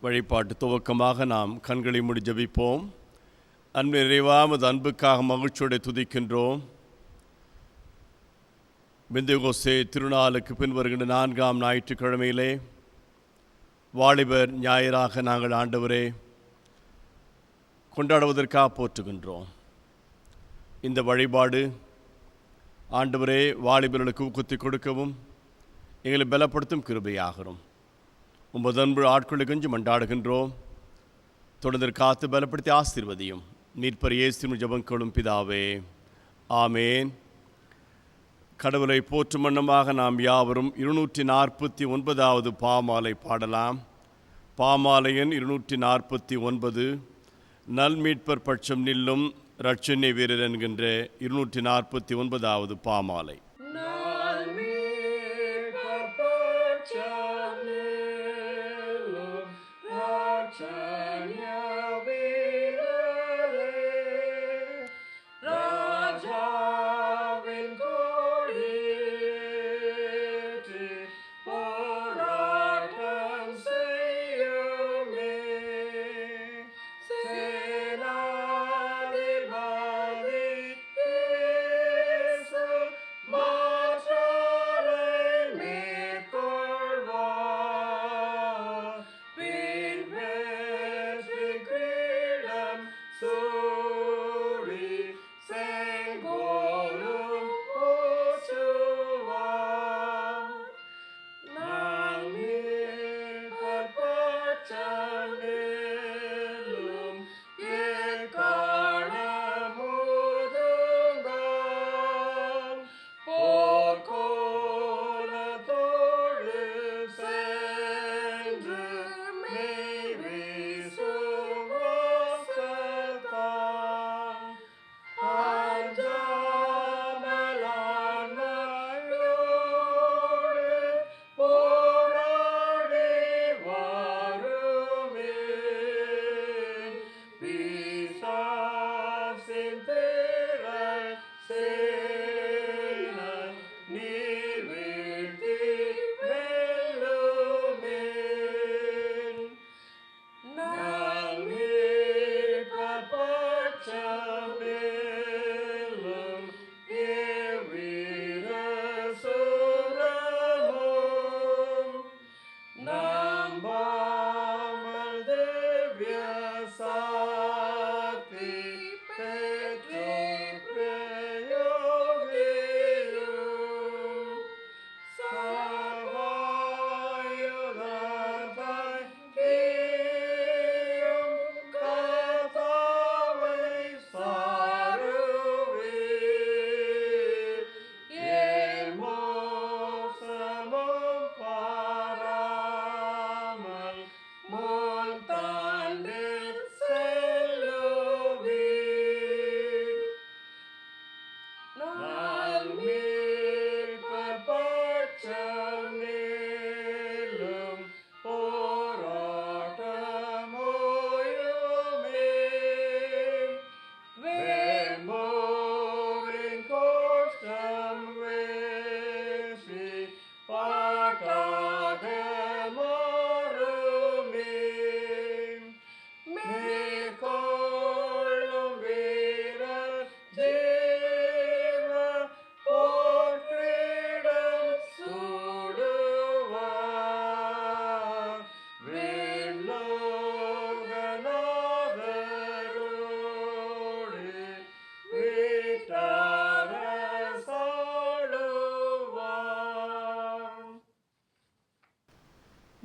வழிபாட்டு துவக்கமாக நாம் கண்களை மூடி ஜெபிப்போம். அன்பு நிறைவாமது அன்புக்காக மகிழ்ச்சியோடு துதிக்கின்றோம். பெந்தெகோஸ்தே திருநாளுக்கு பின் வருகின்ற 4ஆம் ஞாயிற்றுக்கிழமையிலே வாலிபர் ஞாயிறாக நாங்கள் ஆண்டவரே கொண்டாடுவதற்காக போற்றுகின்றோம். இந்த வழிபாடு ஆண்டவரே வாலிபர்களுக்கு ஊக்கத்தை கொடுக்கவும் எங்களை பலப்படுத்தும் கிருபையாகிறோம். உமது அன்பு ஆட்களை கெஞ்சி மண்டாடுகின்றோம். தொடர்ந்து காத்து பலப்படுத்தி ஆசீர்வதியும். மீட்பர் இயேசுவின் ஜெபங்களும் பிதாவே, ஆமேன். கடவுளை போற்றும் வண்ணமாக நாம் யாவரும் 249வது பாமாலை பாடலாம். பாமாலையன் 249 நல்மீட்பர் பட்சம் நில்லும் இரட்சண்ய வீரர் என்கின்ற 249வது பாமாலை.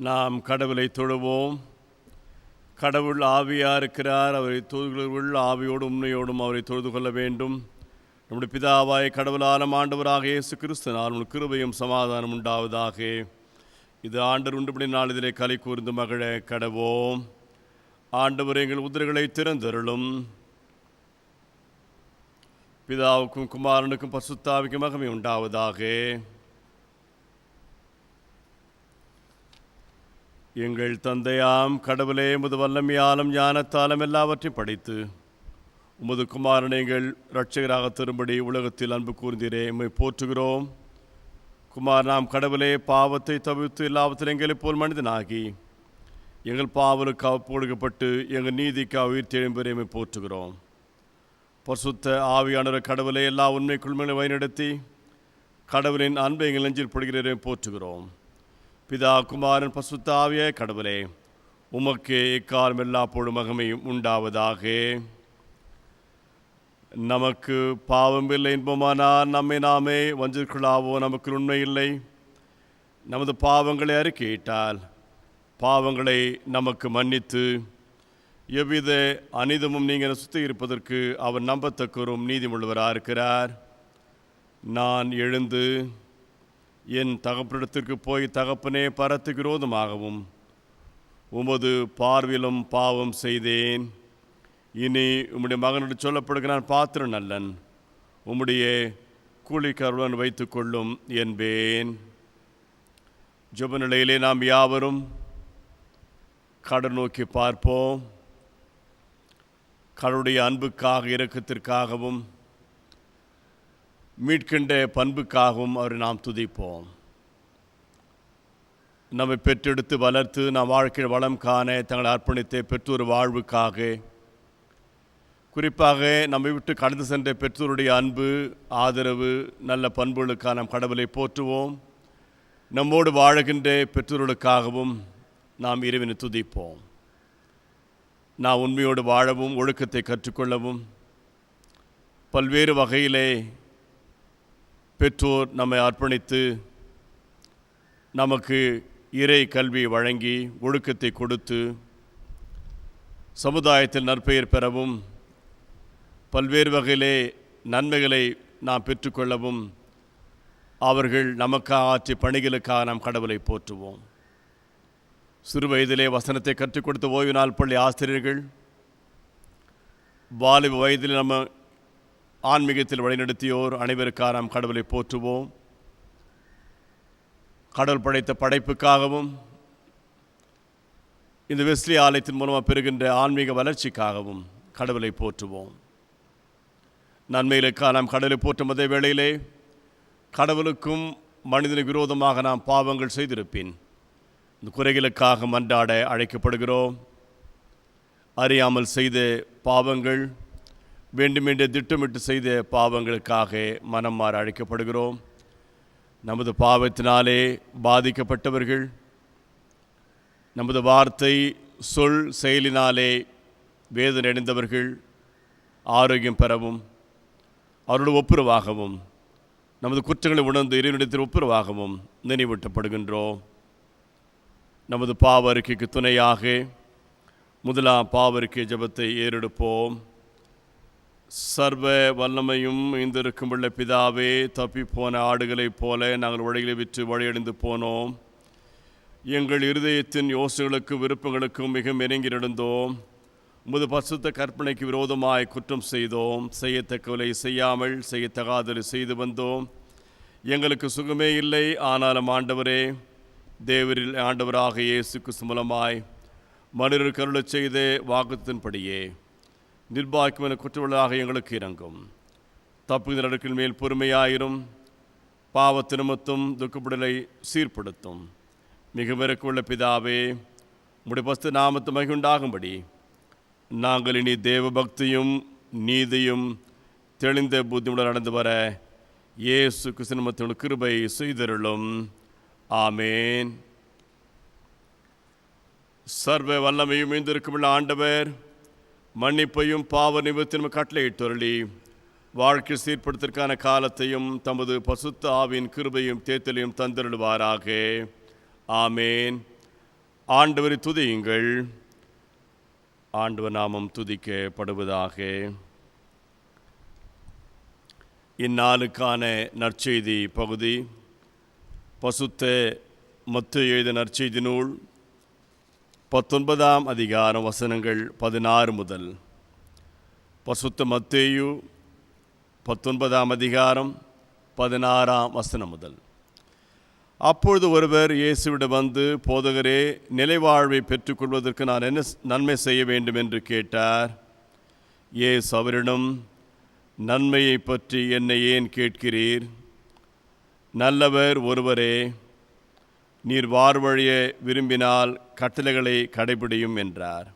நாம் கடவுளை தொழுவோம். கடவுள் ஆவியாக இருக்கிறார். அவரை தொழுகிற ஆவியோடு உண்மையோடும் அவரை தொழுது கொள்ள வேண்டும். நம்முடைய பிதாவாய் கடவுளான ஆண்டவராக இயேசு கிறிஸ்துவினால் உங்கள் கிருபையும் சமாதானம் உண்டாவதாக. இது ஆண்டவர் உண்டுபடி நாள் இதிலே கலை கூர்ந்து மகிழ கடவோம். ஆண்டவர் எங்கள் உதிர்களை திறந்தருளும். பிதாவுக்கும் குமாரனுக்கும் பரிசுத்தாவிக்கும் மகிமை உண்டாவதாக. எங்கள் தந்தையாம் கடவுளே, உமது வல்லமையாலும் ஞானத்தாலும் எல்லாவற்றையும் படைத்து உமது குமாரனை எங்கள் இரட்சகராக தரும்படி உலகத்தில் அன்பு கூர்ந்தீரே, உம்மை போற்றுகிறோம். குமார் நாம் கடவுளே பாவத்தை தவிர்த்து எல்லாவற்றிலும் எங்களைப் போல் மனிதனாகி எங்கள் பாவலுக்காக கொடுக்கப்பட்டு எங்கள் நீதிக்காக உயிர்த்தெழும்புரையுமே போற்றுகிறோம். பரிசுத்த ஆவியானவர் கடவுளை எல்லா உண்மைக்குள்மைகளை வழிநடத்தி கடவுளின் அன்பை எங்கள் நெஞ்சில் படுகிறதை போற்றுகிறோம். பிதா குமாரன் பரிசுத்த ஆவிய கடவுளே, உமக்கே எக்காலம் எல்லா பொழுது மகிமையும் உண்டாவதாக. நமக்கு பாவம் இல்லை என்போமானால் நம்மை நாமே வஞ்சிக்கொள்ளாவோ. நமக்கு உண்மை இல்லை. நமது பாவங்களை அறிக்கையிட்டால் பாவங்களை நமக்கு மன்னித்து எவ்வித அனிதமும் நீங்கள் சுத்திகரிப்பதற்கு அவர் நம்பத்தக்கரும் நீதிமுள்ளவராக இருக்கிறார். நான் எழுந்து என் தகப்பனிடத்திற்கு போய், தகப்பனே, பரத்துக்கு விரோதமாகவும் உமது பார்வையிலும் பாவம் செய்தேன். இனி உம்முடைய மகனிடம் சொல்லப்படுகிற நான் பாத்திரம் நல்லன், உம்முடைய கூலிக்காரருடன் வைத்து கொள்ளும் என்பேன். ஜெப நிலையிலே நாம் யாவரும் கடல் நோக்கி பார்ப்போம். கடவுளுடைய அன்புக்காக, இரக்கத்திற்காகவும் மீட்கின்ற பண்புக்காகவும் அவரை நாம் துதிப்போம். நம்மை பெற்றெடுத்து வளர்த்து நாம் வாழ்க்கையில் வளம் காண தங்களை அர்ப்பணித்த பெற்றோர் வாழ்வுக்காக, குறிப்பாக நம்மை விட்டு கடந்து சென்ற பெற்றோருடைய அன்பு, ஆதரவு, நல்ல பண்புகளுக்காக நாம் கடவுளை போற்றுவோம். நம்மோடு வாழுகின்ற பெற்றோர்களுக்காகவும் நாம் இறைவனை துதிப்போம். நாம் உண்மையோடு வாழவும் ஒழுக்கத்தை கற்றுக்கொள்ளவும் பல்வேறு வகையிலே பெற்றோர் நம்மை அர்ப்பணித்து நமக்கு இறை கல்வி வழங்கி ஒழுக்கத்தை கொடுத்து சமுதாயத்தில் நற்பெயர் பெறவும் பல்வேறு வகையிலே நன்மைகளை நாம் பெற்றுக்கொள்ளவும் அவர்கள் நமக்காக ஆற்றிய பணிகளுக்காக நாம் கடவுளை போற்றுவோம். சிறு வயதிலே வசனத்தை கற்றுக் கொடுத்த ஓய்வு நாள் பள்ளி ஆசிரியர்கள், வாலிப வயதில் நம்ம ஆன்மீகத்தில் வழிநடத்தியோர் அனைவருக்காக நாம் கடவுளை போற்றுவோம். கடவுள் படைத்த படைப்புக்காகவும் இந்த வெஸ்லி ஆலயத்தின் மூலமாக பெறுகின்ற ஆன்மீக வளர்ச்சிக்காகவும் கடவுளை போற்றுவோம். நன்மைகளுக்காக நாம் கடவுளை போற்றும் அதே வேளையிலே கடவுளுக்கும் மனிதனுக்கு விரோதமாக நாம் பாவங்கள் செய்திருப்பின் இந்த குறைகளுக்காக மன்றாட அழைக்கப்படுகிறோம். அறியாமல் செய்த பாவங்கள், வேண்டுமென்றே திட்டமிட்டு செய்த பாவங்களுக்காக மனம் மாற அழைக்கப்படுகிறோம். நமது பாவத்தினாலே பாதிக்கப்பட்டவர்கள், நமது வார்த்தை சொல் செயலினாலே வேதனை அடைந்தவர்கள் ஆரோக்கியம் பெறவும், அவரோடு ஒப்புரவாகவும், நமது குற்றங்களை உணர்ந்து இறைவனிடத்தில் ஒப்புரவாகவும் நினைவூட்டப்படுகின்றோம். நமது பாவ அறிக்கைக்கு துணையாக முதலாம் பாவ அறிக்கை ஜெபத்தை ஏறெடுப்போம். சர்வ வல்லமையும் இந்திருக்கும் உள்ள பிதாவே, தப்பி போன ஆடுகளைப் போல நாங்கள் வழிகளை விற்று வழியடைந்து போனோம். எங்கள் இருதயத்தின் யோசனைகளுக்கு விருப்பங்களுக்கும் மிக நெருங்கி நடந்தோம். உமது பரிசுத்த கற்பனைக்கு விரோதமாய் குற்றம் செய்தோம். செய்யத்தக்கவலை செய்யாமல் செய்யத்தகாதலை செய்து வந்தோம். எங்களுக்கு சுகமே இல்லை. ஆனாலும் ஆண்டவரே, தேவரில் ஆண்டவராக இயேசு கிறிஸ்து மூலமாய் மனிதருக்கு அருளச் செய்த வாக்குத்தின்படியே நிர்பாக்கியமான குற்றவாளியாக எங்களுக்கு இறங்கும். தப்பு நடக்கின் மேல் பொறுமையாயிரும். பாவத்து நிமித்தம் துக்கப்படலை சீர்படுத்தும். மிக விரக்குள்ள பிதாவே, உம்முடைய பரிசுத்த நாமத்து மகிழ்வுண்டாகும்படி நாங்கள் இனி தேவ பக்தியும் நீதியும் தெளிந்த புத்தியுடன் நடந்து வர இயேசு கிறிஸ்து நாமத்தில் கிருபை செய்தருளும். ஆமேன். சர்வ வல்லமையும் மீந்திருக்கும் ஆண்டவர் மன்னிப்பையும் பாவ நிமித்தமும் கட்டளையிட்டருளி வாழ்க்கை சீர்படுத்திற்கான காலத்தையும் தமது பசுத்த ஆவின் கிருபையும் தேத்தலையும் தந்தருளுவாராக. ஆமேன். ஆண்டவரை துதியுங்கள். ஆண்டவர் நாமம் துதிக்கப்படுவதாக. இந்நாளுக்கான நற்செய்தி பகுதி பசுத்த மத்தேயு எழுதிய நற்செய்தி நூல் 19ஆம் அதிகாரம் வசனங்கள் 16 முதல். பசுத்த மத்தேயு 19ஆம் அதிகாரம் 16ஆம் வசனம் முதல். அப்பொழுது ஒருவர் இயேசுவிடம் வந்து, போதகரே, நிலைவாழ்வை பெற்றுக்கொள்வதற்கு நான் என்ன நன்மை செய்ய வேண்டும் என்று கேட்டார். இயேசு அவரிடம், நன்மையை பற்றி என்னை ஏன் கேட்கிறீர்? நல்லவர் ஒருவரே. நீர் வாழ்வழிய விரும்பினால் கட்டளைகளை கடைபிடியும் என்றார்.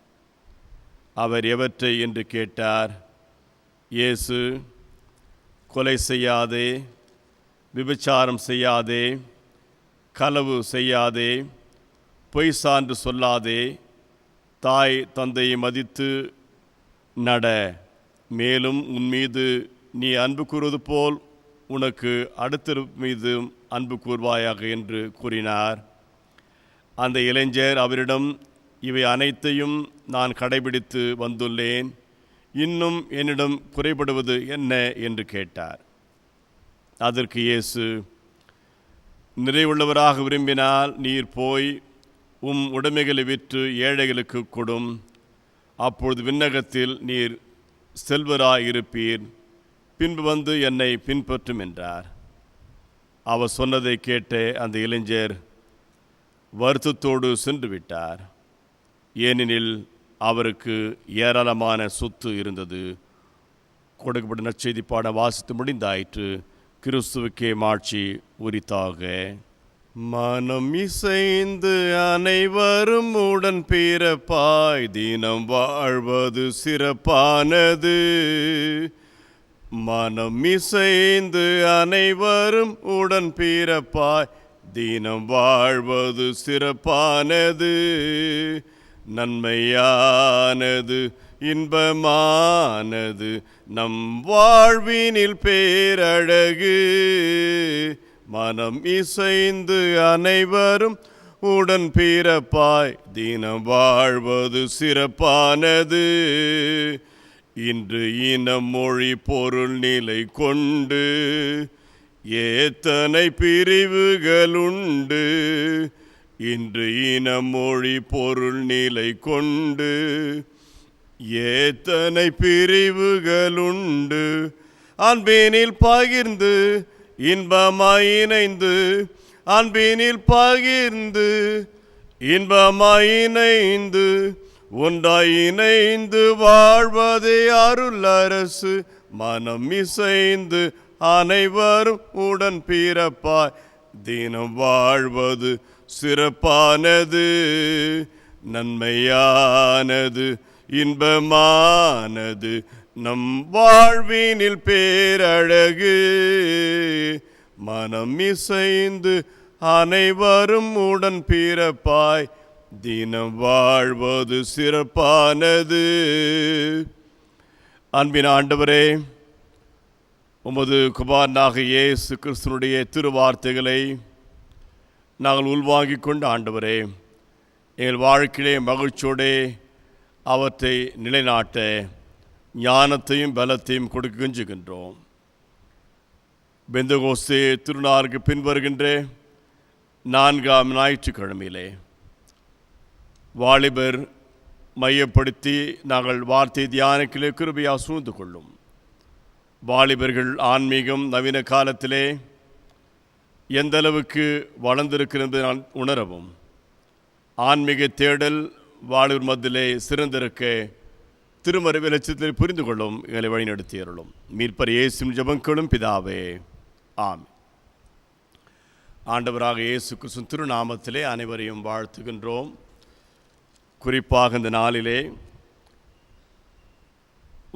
அவர் எவற்றை என்று கேட்டார். இயேசு, கொலை செய்யாதே, விபச்சாரம் செய்யாதே, களவு செய்யாதே, பொய் சான்று சொல்லாதே, தாய் தந்தையை மதித்து நட, மேலும் உன் மீது நீ அன்பு கூறுவது போல் உனக்கு அடுத்த மீது அன்பு கூர்வாயாக என்று கூறினார். அந்த இளைஞர் அவரிடம், இவை அனைத்தையும் நான் கடைபிடித்து வந்துள்ளேன், இன்னும் என்னிடம் குறைபடுவது என்ன என்று கேட்டார். அதற்கு இயேசு, நிறைவுள்ளவராக விரும்பினால் நீர் போய் உம் உடைமைகளை விற்று ஏழைகளுக்கு கொடும், அப்பொழுது விண்ணகத்தில் நீர் செல்வராயிருப்பீர், பின்பு வந்து என்னை பின்பற்றும் என்றார். அவர் சொன்னதை கேட்ட அந்த இளைஞர் வருத்தத்தோடு சென்று விட்டார். ஏனெனில் அவருக்கு ஏராளமான சொத்து இருந்தது. கொடுக்கப்பட்ட நற்செய்தி பாட வாசித்து முடிந்தாயிற்று. கிறிஸ்துவுக்கே மாட்சி உரித்தாக. மனம் இசைந்து அனைவரும் உடன் பிறப்பாய் தினம் வாழ்வது சிறப்பானது. மனம் இசைந்து அனைவரும் உடன் பிறப்பாய் தினம் வாழ்வது சிறப்பானது. நன்மையானது, இன்பமானது, நம் வாழ்வினில் பேரழகு. மனம் இசைந்து அனைவரும் உடன் பிறப்பாய் தினம் வாழ்வது சிறப்பானது. இன்று இனம் மொழி பொருள் நிலை கொண்டு எத்தனை பிரிவுகளுண்டு. இன்று இனம் மொழி பொருள் நிலை கொண்டு எத்தனை பிரிவுகளுண்டு. அன்பினில் பகிர்ந்து இன்பமாய் இணைந்து, அன்பினில் பகிர்ந்து இன்பமாய் இணைந்து, ஒன்றாய் இணைந்து வாழ்வதே அருள் அரசு. மனம் இசைந்து அனைவரும் உடன் பிறப்பாய் தினம் வாழ்வது சிறப்பானது. நன்மையானது, இன்பமானது, நம் வாழ்வினில் பேரழகு. மனம் இசைந்து அனைவரும் உடன் பிறப்பாய் தினம் வாழ்வது சிறப்பானது. அன்பின் ஆண்டவரே, உமது குமாரனாக இயேசு கிறிஸ்துனுடைய திருவார்த்தைகளை நாங்கள் உள்வாங்கிக் கொண்டு ஆண்டவரே, எங்கள் வாழ்க்கையிலே மகிழ்ச்சியோடே அவற்றை நிலைநாட்ட ஞானத்தையும் பலத்தையும் கொடுக்க கெஞ்சுகின்றோம். பெந்தகோஸ்தே திருநாளுக்கு பின்வருகின்ற 4ஆம் ஞாயிற்றுக்கிழமையிலே வாலிபர் மையப்படுத்தி நாங்கள் வார்த்தை தியானத்திலே கிருபையா சூழ்ந்து கொள்ளும். வாலிபர்கள் ஆன்மீகம் நவீன காலத்திலே எந்த அளவுக்கு வளர்ந்திருக்கிறது உணரவும், ஆன்மீக தேடல் வாலிபர் மத்தியிலே சிறந்திருக்க திருமறை வெளிச்சத்தில் புரிந்து கொள்ளும் எங்களை வழிநடத்தியருளும். மீட்பர் இயேசுவின் ஜெபங்களும் பிதாவே, ஆமென். ஆண்டவராக இயேசு கிறிஸ்து திருநாமத்திலே அனைவரையும் வாழ்த்துகின்றோம். குறிப்பாக இந்த நாளிலே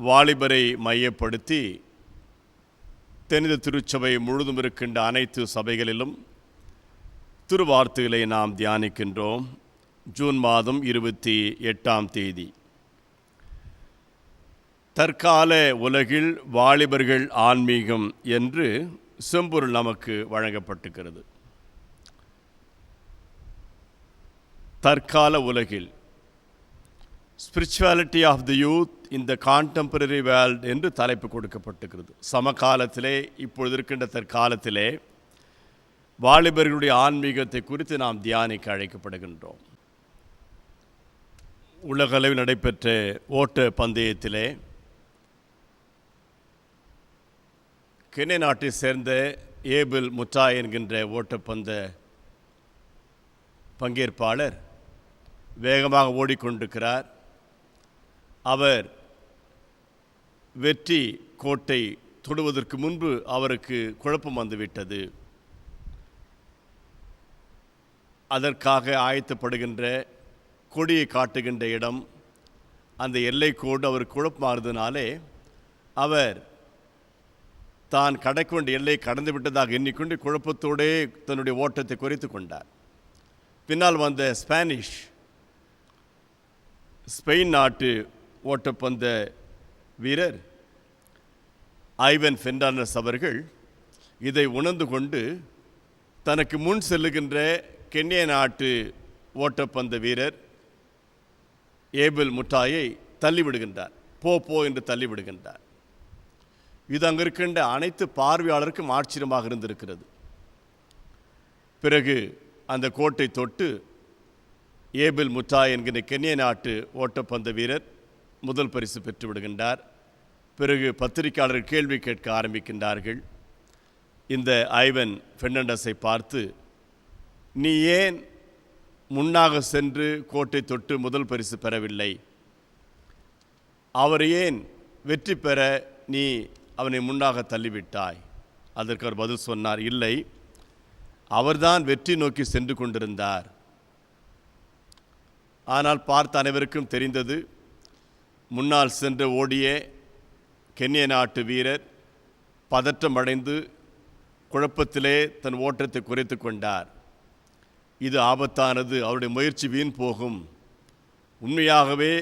வாலிபரை மையப்படுத்தி தெனித திருச்சபை முழுதும் இருக்கின்ற அனைத்து சபைகளிலும் திருவார்த்தைகளை நாம் தியானிக்கின்றோம். ஜூன் மாதம் 28ஆம் தேதி. தற்கால உலகில் வாலிபர்கள் ஆன்மீகம் என்று செம்பொருள் நமக்கு வழங்கப்பட்டிருக்கிறது. தற்கால உலகில் spirituality of the youth in the contemporary world என்று தலைப்பு கொடுக்கப்பட்டிருக்கிறது. சமகாலத்திலே, இப்பொழுது இருக்கின்ற தற்காலத்திலே வாலிபர்களுடைய ஆன்மீகத்தை குறித்து நாம் தியானிக்க அழைக்கப்படுகின்றோம். உலகளவில் நடைபெற்ற ஓட்ட பந்தயத்திலே கென்யா நாட்டை சேர்ந்த ஏபிள் முட்டா என்கின்ற ஓட்டப்பந்த பங்கேற்பாளர் வேகமாக ஓடிக்கொண்டிருக்கிறார். அவர் வெற்றி கோட்டை தொடுவதற்கு முன்பு அவருக்கு குழப்பம் வந்துவிட்டது. அதற்காக ஆயத்தப்படுகின்ற கொடியை காட்டுகின்ற இடம், அந்த எல்லைக்கோடு அவர் குழப்பமானதுனாலே அவர் தான் கடக்க வேண்டிய எல்லை கடந்து விட்டதாக எண்ணிக்கொண்டு குழப்பத்தோடே தன்னுடைய ஓட்டத்தை குறைத்து கொண்டார். பின்னால் வந்த ஸ்பெயின் நாட்டு ஓட்டப்பந்த வீரர் ஐவன் பெர்னாண்டஸ் அவர்கள் இதை உணர்ந்து கொண்டு தனக்கு முன் செல்லுகின்ற கென்யா நாட்டு ஓட்டப்பந்த வீரர் ஏபிள் முட்டாயை தள்ளிவிடுகின்றார். போ என்று தள்ளிவிடுகின்றார். இது அங்கே இருக்கின்ற அனைத்து பார்வையாளருக்கும் ஆச்சரியமாக இருந்திருக்கிறது. பிறகு அந்த கோட்டை தொட்டு ஏபிள் முட்டாய் என்கிற கென்யா நாட்டு ஓட்டப்பந்த வீரர் முதல் பரிசு பெற்று விடுகின்றார். பிறகு பத்திரிகையாளர்கள் கேள்வி கேட்க ஆரம்பிக்கின்றார்கள். இந்த ஐவன் பெர்னாண்டஸை பார்த்து, நீ ஏன் முன்னாக சென்று கோட்டை தொட்டு முதல் பரிசு பெறவில்லை? அவர் ஏன் வெற்றி பெற நீ அவனை முன்னாக தள்ளிவிட்டாய்? அதற்கு அவர் பதில் சொன்னார், இல்லை, அவர்தான் வெற்றி நோக்கி சென்று கொண்டிருந்தார். ஆனால் பார்த்த அனைவருக்கும் தெரிந்தது, முன்னால் சென்று ஓடிய கென்யா நாட்டு வீரர் பதற்றமடைந்து குழப்பத்திலே தன் ஓட்டத்தை குறைத்து கொண்டார். இது ஆபத்தானது, அவருடைய முயற்சி வீண் போகும். உண்மையாகவே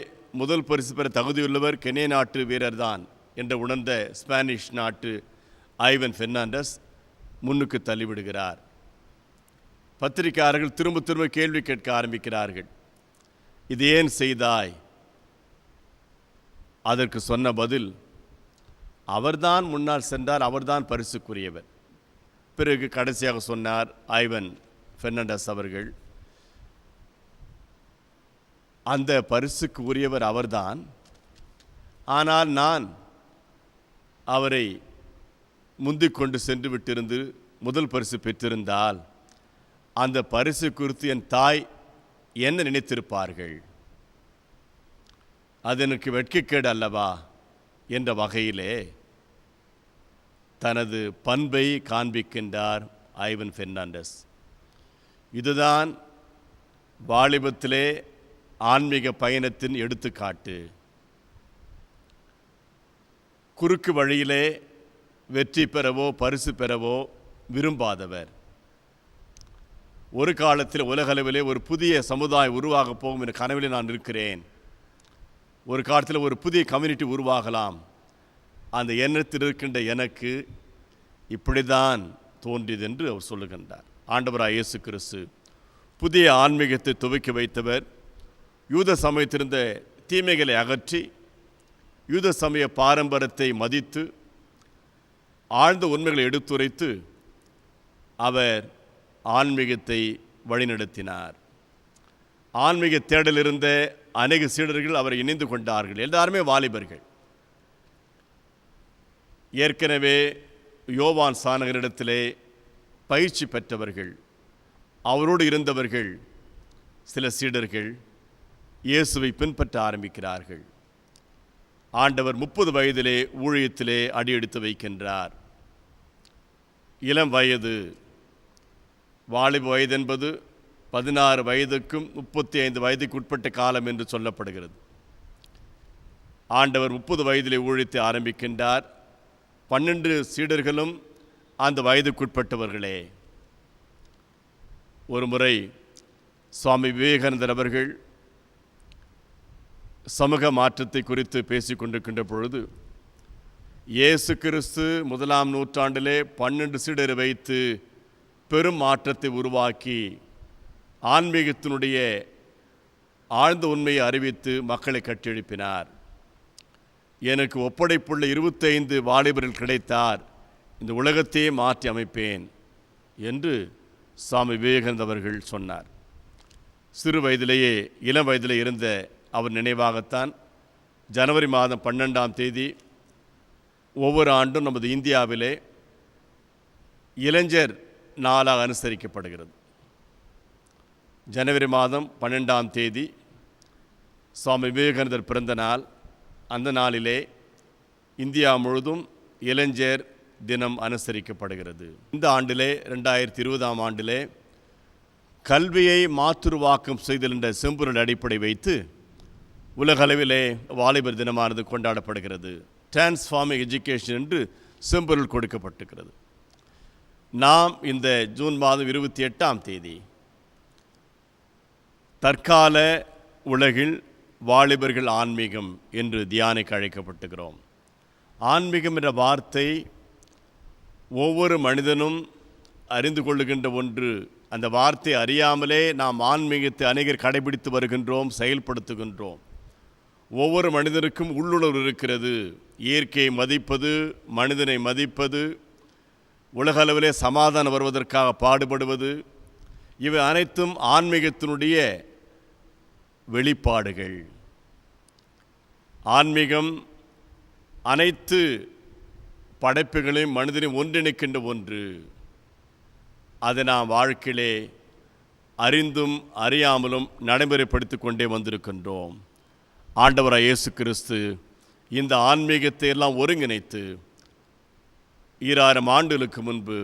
முதல் பரிசு பெற தகுதியுள்ளவர் கென்யா நாட்டு வீரர்தான் என்று உணர்ந்த ஸ்பானிஷ் நாட்டு ஐவன் பெர்னாண்டஸ் முன்னுக்கு தள்ளிவிடுகிறார். பத்திரிகையாளர்கள் திரும்ப திரும்ப கேள்வி கேட்க ஆரம்பிக்கிறார்கள், இது ஏன் செய்தாய்? அதற்கு சொன்ன பதில், அவர்தான் முன்னால் சென்றார், அவர்தான் பரிசுக்குரியவர். பிறகு கடைசியாக சொன்னார் ஐவன் பெர்னாண்டஸ் அவர்கள், அந்த பரிசுக்கு உரியவர் அவர்தான், ஆனால் நான் அவரை முந்திக் கொண்டு சென்று விட்டிருந்து முதல் பரிசு பெற்றிருந்தால் அந்த பரிசு குறித்து என் தாய் என்ன நினைத்திருப்பார்கள்? அது எனக்கு வெட்கக்கேடு அல்லவா என்ற வகையிலே தனது பண்பை காண்பிக்கின்றார் ஐவன் பெர்னாண்டஸ். இதுதான் வாலிபத்திலே ஆன்மீக பயணத்தின் எடுத்துக்காட்டு. குறுக்கு வழியிலே வெற்றி பெறவோ பரிசு பெறவோ விரும்பாதவர். ஒரு காலத்தில் உலகளவிலே ஒரு புதிய சமுதாயம் உருவாகப் போகும் என்ற கனவிலே நான் இருக்கிறேன். ஒரு காலத்தில் ஒரு புதிய கம்யூனிட்டி உருவாகலாம். அந்த எண்ணத்தில் இருக்கின்ற எனக்கு இப்படிதான் தோன்றியது என்று அவர் சொல்லுகின்றார். ஆண்டவராய் இயேசு கிறிஸ்து புதிய ஆன்மீகத்தை துவக்கி வைத்தவர். யூத சமயத்திலிருந்த தீமைகளை அகற்றி யூத சமய பாரம்பரியத்தை மதித்து ஆழ்ந்த உண்மைகளை எடுத்துரைத்து அவர் ஆன்மீகத்தை வழிநடத்தினார். ஆன்மீக தேடல் இருந்த அநேக சீடர்கள் அவரை இணைந்து கொண்டார்கள். எல்லாருமே வாலிபர்கள். ஏற்கனவே யோவான் சானகரிடத்திலே பயிற்சி பெற்றவர்கள், அவரோடு இருந்தவர்கள் சில சீடர்கள் இயேசுவை பின்பற்ற ஆரம்பிக்கிறார்கள். ஆண்டவர் 30 வயதிலே ஊழியத்திலே அடியெடுத்து வைக்கின்றார். இளம் வயது, வாலிப வயது என்பது 16 வயதுக்கும் 35 வயதுக்கு உட்பட்ட காலம் என்று சொல்லப்படுகிறது. ஆண்டவர் 30 வயதிலே ஊழியத்தை ஆரம்பிக்கின்றார். 12 சீடர்களும் அந்த வயதுக்குட்பட்டவர்களே. ஒரு முறை சுவாமி விவேகானந்தர் அவர்கள் சமூக மாற்றத்தை குறித்து பேசிக் கொண்டிருக்கின்ற பொழுது, இயேசு கிறிஸ்து 1ஆம் நூற்றாண்டிலே 12 சீடரை வைத்து பெரும் மாற்றத்தை உருவாக்கி ஆன்மீகத்தினுடைய ஆழ்ந்த உண்மையை அறிவித்து மக்களை கட்டியெழுப்பினார். எனக்கு ஒப்படைப்புள்ள 25 வாலிபர்கள் கிடைத்தார், இந்த உலகத்தையே மாற்றி அமைப்பேன் என்று சுவாமி விவேகானந்தர் அவர்கள் சொன்னார். சிறு வயதிலேயே இளம் வயதிலே இருந்த அவர் நினைவாகத்தான் ஜனவரி மாதம் 12ஆம் தேதி ஒவ்வொரு ஆண்டும் நமது இந்தியாவிலே இளைஞர் நாளாக அனுசரிக்கப்படுகிறது. ஜனவரி மாதம் 12ஆம் தேதி சுவாமி விவேகானந்தர் பிறந்த நாள். அந்த நாளிலே இந்தியா முழுதும் இளைஞர் தினம் அனுசரிக்கப்படுகிறது. இந்த ஆண்டிலே 2020ஆம் ஆண்டிலே கல்வியை மாற்றுருவாக்கம் செய்தல் என்ற செம்பொருள் அடிப்படை வைத்து உலகளவிலே வாலிபர் தினமானது கொண்டாடப்படுகிறது. டிரான்ஸ்ஃபார்மிங் எஜுகேஷன் என்று செம்பொருள் கொடுக்கப்பட்டிருக்கிறது. நாம் இந்த ஜூன் மாதம் 28ஆம் தேதி தற்கால உலகில் வாலிபர்கள் ஆன்மீகம் என்று தியானிக்க அழைக்கப்பட்டுகிறோம். ஆன்மீகம் என்ற வார்த்தை ஒவ்வொரு மனிதனும் அறிந்து கொள்ளுகின்ற ஒன்று. அந்த வார்த்தை அறியாமலே நாம் ஆன்மீகத்தை அநேகர் கடைபிடித்து வருகின்றோம், செயல்படுத்துகின்றோம். ஒவ்வொரு மனிதனுக்கும் உள்ளுணர்வு இருக்கிறது. இயற்கையை மதிப்பது, மனிதனை மதிப்பது, உலக அளவிலே சமாதானம் வருவதற்காக பாடுபடுவது, இவை அனைத்தும் ஆன்மீகத்தினுடைய வெளிப்பாடுகள். ஆன்மீகம் அனைத்து படைப்புகளையும் மனிதனையும் ஒன்றிணைக்கின்ற ஒன்று. அதை நாம் வாழ்க்கையிலே அறிந்தும் அறியாமலும் நடைமுறைப்படுத்தி கொண்டே வந்திருக்கின்றோம். ஆண்டவராய் இயேசு கிறிஸ்து இந்த ஆன்மீகத்தை எல்லாம் ஒருங்கிணைத்து 2000 ஆண்டுகளுக்கு முன்பு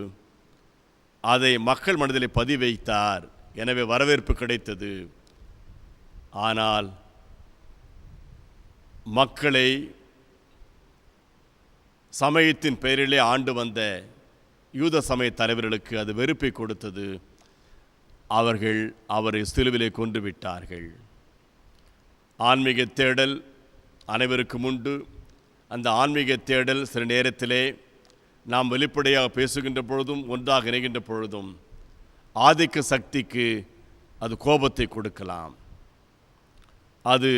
அதை மக்கள் மனதிலே பதிவைத்தார். எனவே வரவேற்பு கிடைத்தது. ஆனால் மக்களை சமயத்தின் பெயரிலே ஆண்டு வந்த யூத சமய தலைவர்களுக்கு அது வெறுப்பை கொடுத்தது. அவர்கள் அவரை சிலுவிலே கொன்று விட்டார்கள். ஆன்மீக தேடல் அனைவருக்கும் உண்டு. அந்த ஆன்மீக தேடல் சில நேரத்திலே நாம் வெளிப்படையாக பேசுகின்ற பொழுதும் ஒன்றாக இணைகின்ற பொழுதும் ஆதிக்க சக்திக்கு அது கோபத்தை கொடுக்கலாம். அது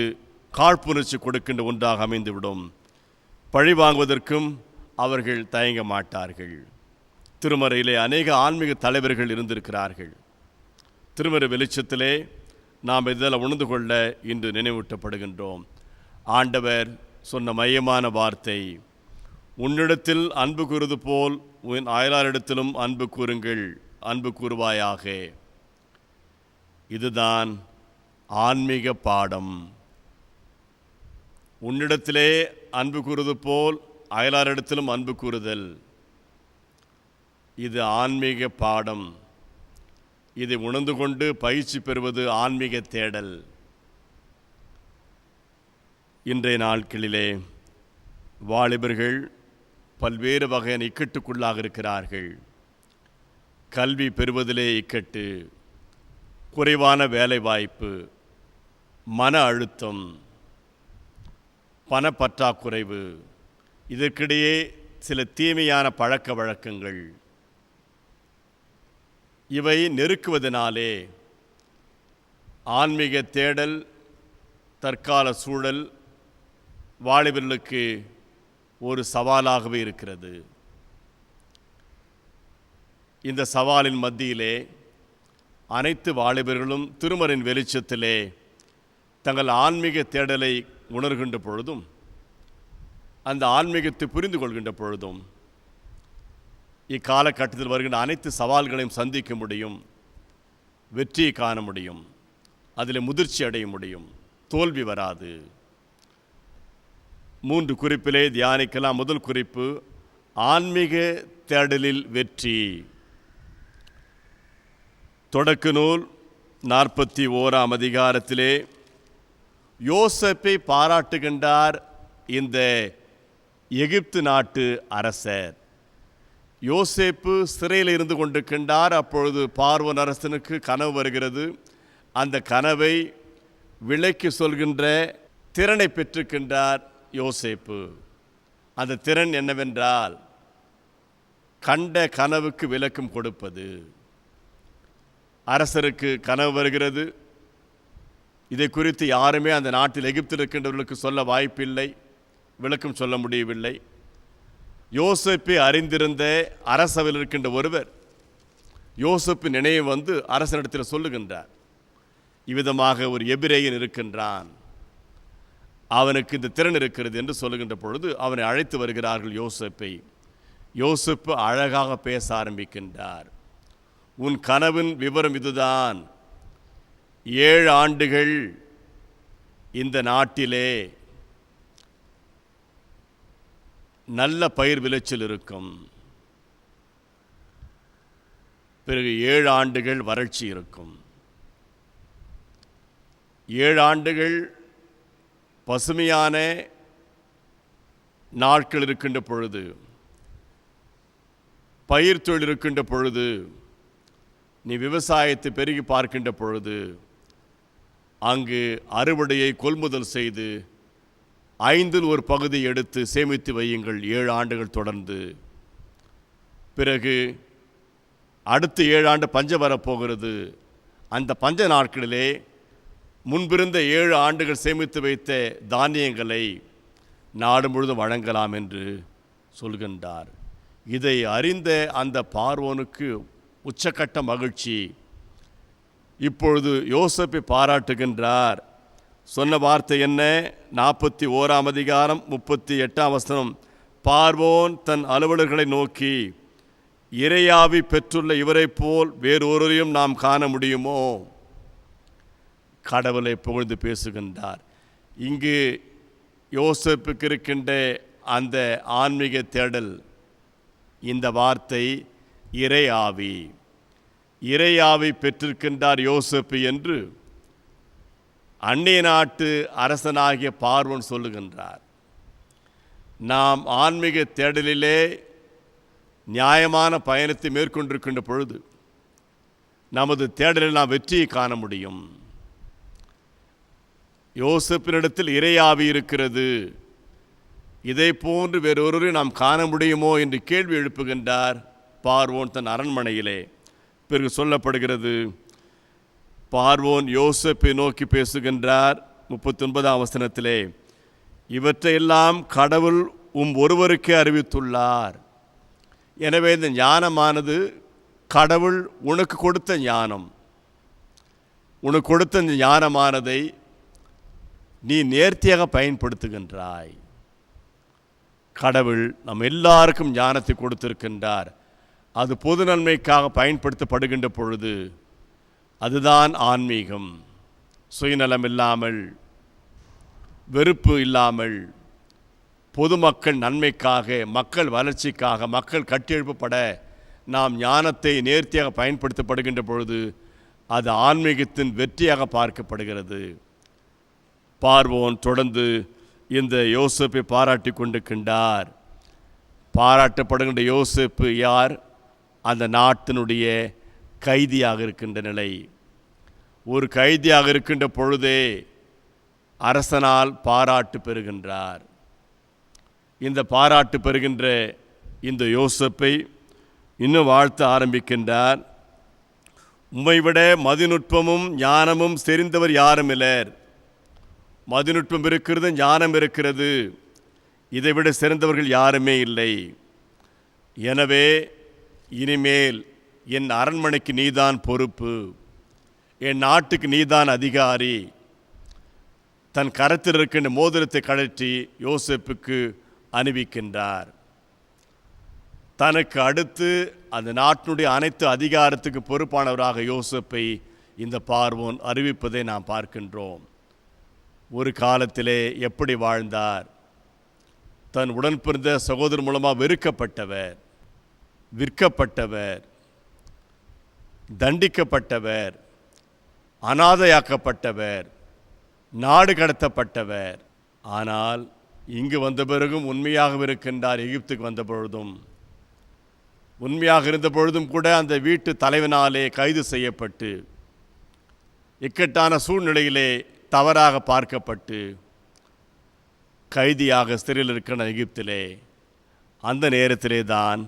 காழ்ப்புணர்ச்சி கொடுக்கின்ற ஒன்றாக அமைந்துவிடும். பழி வாங்குவதற்கும் அவர்கள் தயங்க மாட்டார்கள். திருமறையிலே அநேக ஆன்மீக தலைவர்கள் இருந்திருக்கிறார்கள். திருமறை வெளிச்சத்திலே நாம் இதெல்லாம் உணர்ந்து கொள்ள இன்று நினைவூட்டப்படுகின்றோம். ஆண்டவர் சொன்ன மையமான வார்த்தை, உன்னிடத்தில் அன்பு கூறுவது போல் உன் அயலாரிடத்திலும் அன்பு கூறுங்கள், அன்பு கூறுவாயாக. இதுதான் ஆன்மீக பாடம். உன்னிடத்திலே அன்பு கூறுவது போல் அயலாரிடத்திலும் அன்பு கூறுதல், இது ஆன்மீக பாடம். இதை உணர்ந்து கொண்டு பயிற்சி பெறுவது ஆன்மீக தேடல். இன்றைய நாட்களிலே வாலிபர்கள் பல்வேறு வகையான இக்கட்டுக்குள்ளாக இருக்கிறார்கள். கல்வி பெறுவதிலே இக்கட்டு, குறைவான வேலை வாய்ப்பு, மன அழுத்தம், பணப்பற்றாக்குறைவு, இதற்கிடையே சில தீமையான பழக்க வழக்கங்கள், இவை நெருக்குவதனாலே ஆன்மீக தேடல், தற்கால சூழல் வாலிபர்களுக்கு ஒரு சவாலாகவே இருக்கிறது. இந்த சவாலின் மத்தியிலே அனைத்து வாலிபர்களும் திருமறையின் வெளிச்சத்திலே தங்கள் ஆன்மீக தேடலை உணர்கின்ற பொழுதும் அந்த ஆன்மீகத்தை புரிந்து கொள்கின்ற பொழுதும் இக்காலகட்டத்தில் வருகின்ற அனைத்து சவால்களையும் சந்திக்க முடியும், வெற்றியை காண முடியும், அதில் முதிர்ச்சி அடைய முடியும், தோல்வி வராது. 3 குறிப்பிலே தியானிக்கலாம். முதல் குறிப்பு, ஆன்மீக தேடலில் வெற்றி. தொடக்க நூல் 41ஆம் அதிகாரத்திலே யோசேப்பை பாராட்டுகின்றார் இந்த எகிப்து நாட்டு அரசர். யோசேப்பு சிறையில் இருந்து கொண்டிருக்கின்றார். அப்பொழுது பார்வோன் அரசனுக்கு கனவு வருகிறது. அந்த கனவை விளக்கி சொல்கின்ற திறனை பெற்றிருக்கின்றார் யோசேப்பு. அந்த திறன் என்னவென்றால் கண்ட கனவுக்கு விளக்கம் கொடுப்பது. அரசருக்கு கனவு வருகிறது. இதை குறித்து யாருமே அந்த நாட்டில் எகிப்தில் இருக்கின்றவர்களுக்கு சொல்ல வாய்ப்பில்லை, விளக்கம் சொல்ல முடியவில்லை. யோசேப்பை அறிந்திருந்த அரசவையில் இருக்கின்ற ஒருவர் யோசேப்பு நினைவு வந்து அரசனிடத்தில் சொல்லுகின்றார். இவ்விதமாக ஒரு எபிரேயன் இருக்கின்றான், அவனுக்கு இந்த திறன் இருக்கிறது என்று சொல்லுகின்ற பொழுது அவனை அழைத்து வருகிறார்கள் யோசேப்பை. யோசேப்பு அழகாக பேச ஆரம்பிக்கின்றார். உன் கனவின் விவரம் இதுதான். 7 ஆண்டுகள் இந்த நாட்டிலே நல்ல பயிர் விளைச்சல் இருக்கும், பிறகு 7 ஆண்டுகள் வறட்சி இருக்கும். 7 ஆண்டுகள் பசுமையான நாட்கள் இருக்கின்ற பொழுது, பயிர் தொழில் இருக்கின்ற பொழுது, நீ விவசாயத்தை பெருகி பார்க்கின்ற பொழுது, அங்கு அறுவடையை கொள்முதல் செய்து 5இல் ஒரு பகுதி எடுத்து சேமித்து வையுங்கள் 7 ஆண்டுகள் தொடர்ந்து. பிறகு அடுத்து 7 ஆண்டு பஞ்சம் வரப்போகிறது. அந்த பஞ்ச நாட்களிலே முன்பிருந்த 7 ஆண்டுகள் சேமித்து வைத்த தானியங்களை நாடு முழுதும் வழங்கலாம் என்று சொல்கின்றார். இதை அறிந்த அந்த பார்வோனுக்கு உச்சக்கட்ட மகிழ்ச்சி. இப்பொழுது யோசேப்பை பாராட்டுகின்றார். சொன்ன வார்த்தை என்ன? 41ஆம் அதிகாரம் 38ஆம் வசனம். பார்வோன் தன் அலுவலர்களை நோக்கி, இறையாவி பெற்றுள்ள இவரை போல் வேறொருவரையும் நாம் காண முடியுமோ? கடவுளை புகழ்ந்து பேசுகின்றார். இங்கு யோசேப்புக்கு இருக்கின்ற அந்த ஆன்மீக தேடல், இந்த வார்த்தை இறையாவி. இறையாவி பெற்றிருக்கின்றார் யோசேப்பு என்று அந்நிய நாட்டு அரசனாகிய பார்வோன் சொல்லுகின்றார். நாம் ஆன்மீக தேடலிலே நியாயமான பயணத்தை மேற்கொண்டிருக்கின்ற பொழுது நமது தேடலில் நாம் வெற்றியை காண முடியும். யோசேப்பினிடத்தில் இறையாவி இருக்கிறது, இதை போன்று வேறொருவரை நாம் காண முடியுமோ என்று கேள்வி எழுப்புகின்றார் பார்வோன் தன் அரண்மனையிலே. பிறகு சொல்லப்படுகிறது, பார்வோன் யோசேப்பை நோக்கி பேசுகின்றார் 39ஆம் வசனத்திலே, இவற்றையெல்லாம் கடவுள் ஒருவருக்கே அறிவித்துள்ளார். எனவே இந்த ஞானமானது கடவுள் உனக்கு கொடுத்த ஞானம். உனக்கு கொடுத்த இந்த ஞானமானதை நீ நேர்த்தியாக பயன்படுத்துகின்றாய். கடவுள் நம் எல்லாருக்கும் ஞானத்தை கொடுத்திருக்கின்றார். அது பொது நன்மைக்காக பயன்படுத்தப்படுகின்ற பொழுது அதுதான் ஆன்மீகம். சுயநலம் இல்லாமல், வெறுப்பு இல்லாமல், பொதுமக்கள் நன்மைக்காக, மக்கள் வளர்ச்சிக்காக, மக்கள் கட்டியெழுப்பப்பட நாம் ஞானத்தை நேர்த்தியாக பயன்படுத்தப்படுகின்ற பொழுது அது ஆன்மீகத்தின் வெற்றியாக பார்க்கப்படுகிறது. பார்வோன் தொடர்ந்து இந்த யோசேப்பை பாராட்டி கொண்டிருக்கின்றார். பாராட்டப்படுகின்ற யோசேப்பு யார்? அந்த நாட்டினுடைய கைதியாக இருக்கின்ற நிலை. ஒரு கைதியாக இருக்கின்ற பொழுதே அரசனால் பாராட்டு பெறுகின்றார். இந்த பாராட்டு பெறுகின்ற இந்த யோசேப்பை இன்னும் வாழ்த்த ஆரம்பிக்கின்றார். உம்மை விட மதிநுட்பமும் ஞானமும் தெரிந்தவர் யாரும் இல்லர். மதிநுட்பம் இருக்கிறது, ஞானம் இருக்கிறது, இதைவிட சிறந்தவர்கள் யாருமே இல்லை. எனவே இனிமேல் என் அரண்மனைக்கு நீதான் பொறுப்பு, என் நாட்டுக்கு நீதான் அதிகாரி. தன் கரத்தில் இருக்கின்ற மோதிரத்தை கழற்றி யோசேப்புக்கு அணிவிக்கின்றார். தனக்கு அடுத்து அந்த நாட்டினுடைய அனைத்து அதிகாரத்துக்கு பொறுப்பானவராக யோசேப்பை இந்த பார்வோன் அறிவிப்பதை நாம் பார்க்கின்றோம். ஒரு காலத்திலே எப்படி வாழ்ந்தார்? தன் உடன் பிறந்த சகோதரர் மூலமாக வெறுக்கப்பட்டவர், விற்கப்பட்டவர், தண்டிக்கப்பட்டவர், அனாதையாக்கப்பட்டவர், நாடு கடத்தப்பட்டவர். ஆனால் இங்கு வந்த பிறகும் உண்மையாக இருக்கின்றார். எகிப்துக்கு வந்த பொழுதும் உண்மையாக இருந்த பொழுதும் கூட அந்த வீட்டு தலைவனாலே கைது செய்யப்பட்டு இக்கட்டான சூழ்நிலையிலே தவறாக பார்க்கப்பட்டு கைதியாக சிறையில் இருக்கிற எகிப்திலே அந்த நேரத்திலே தான்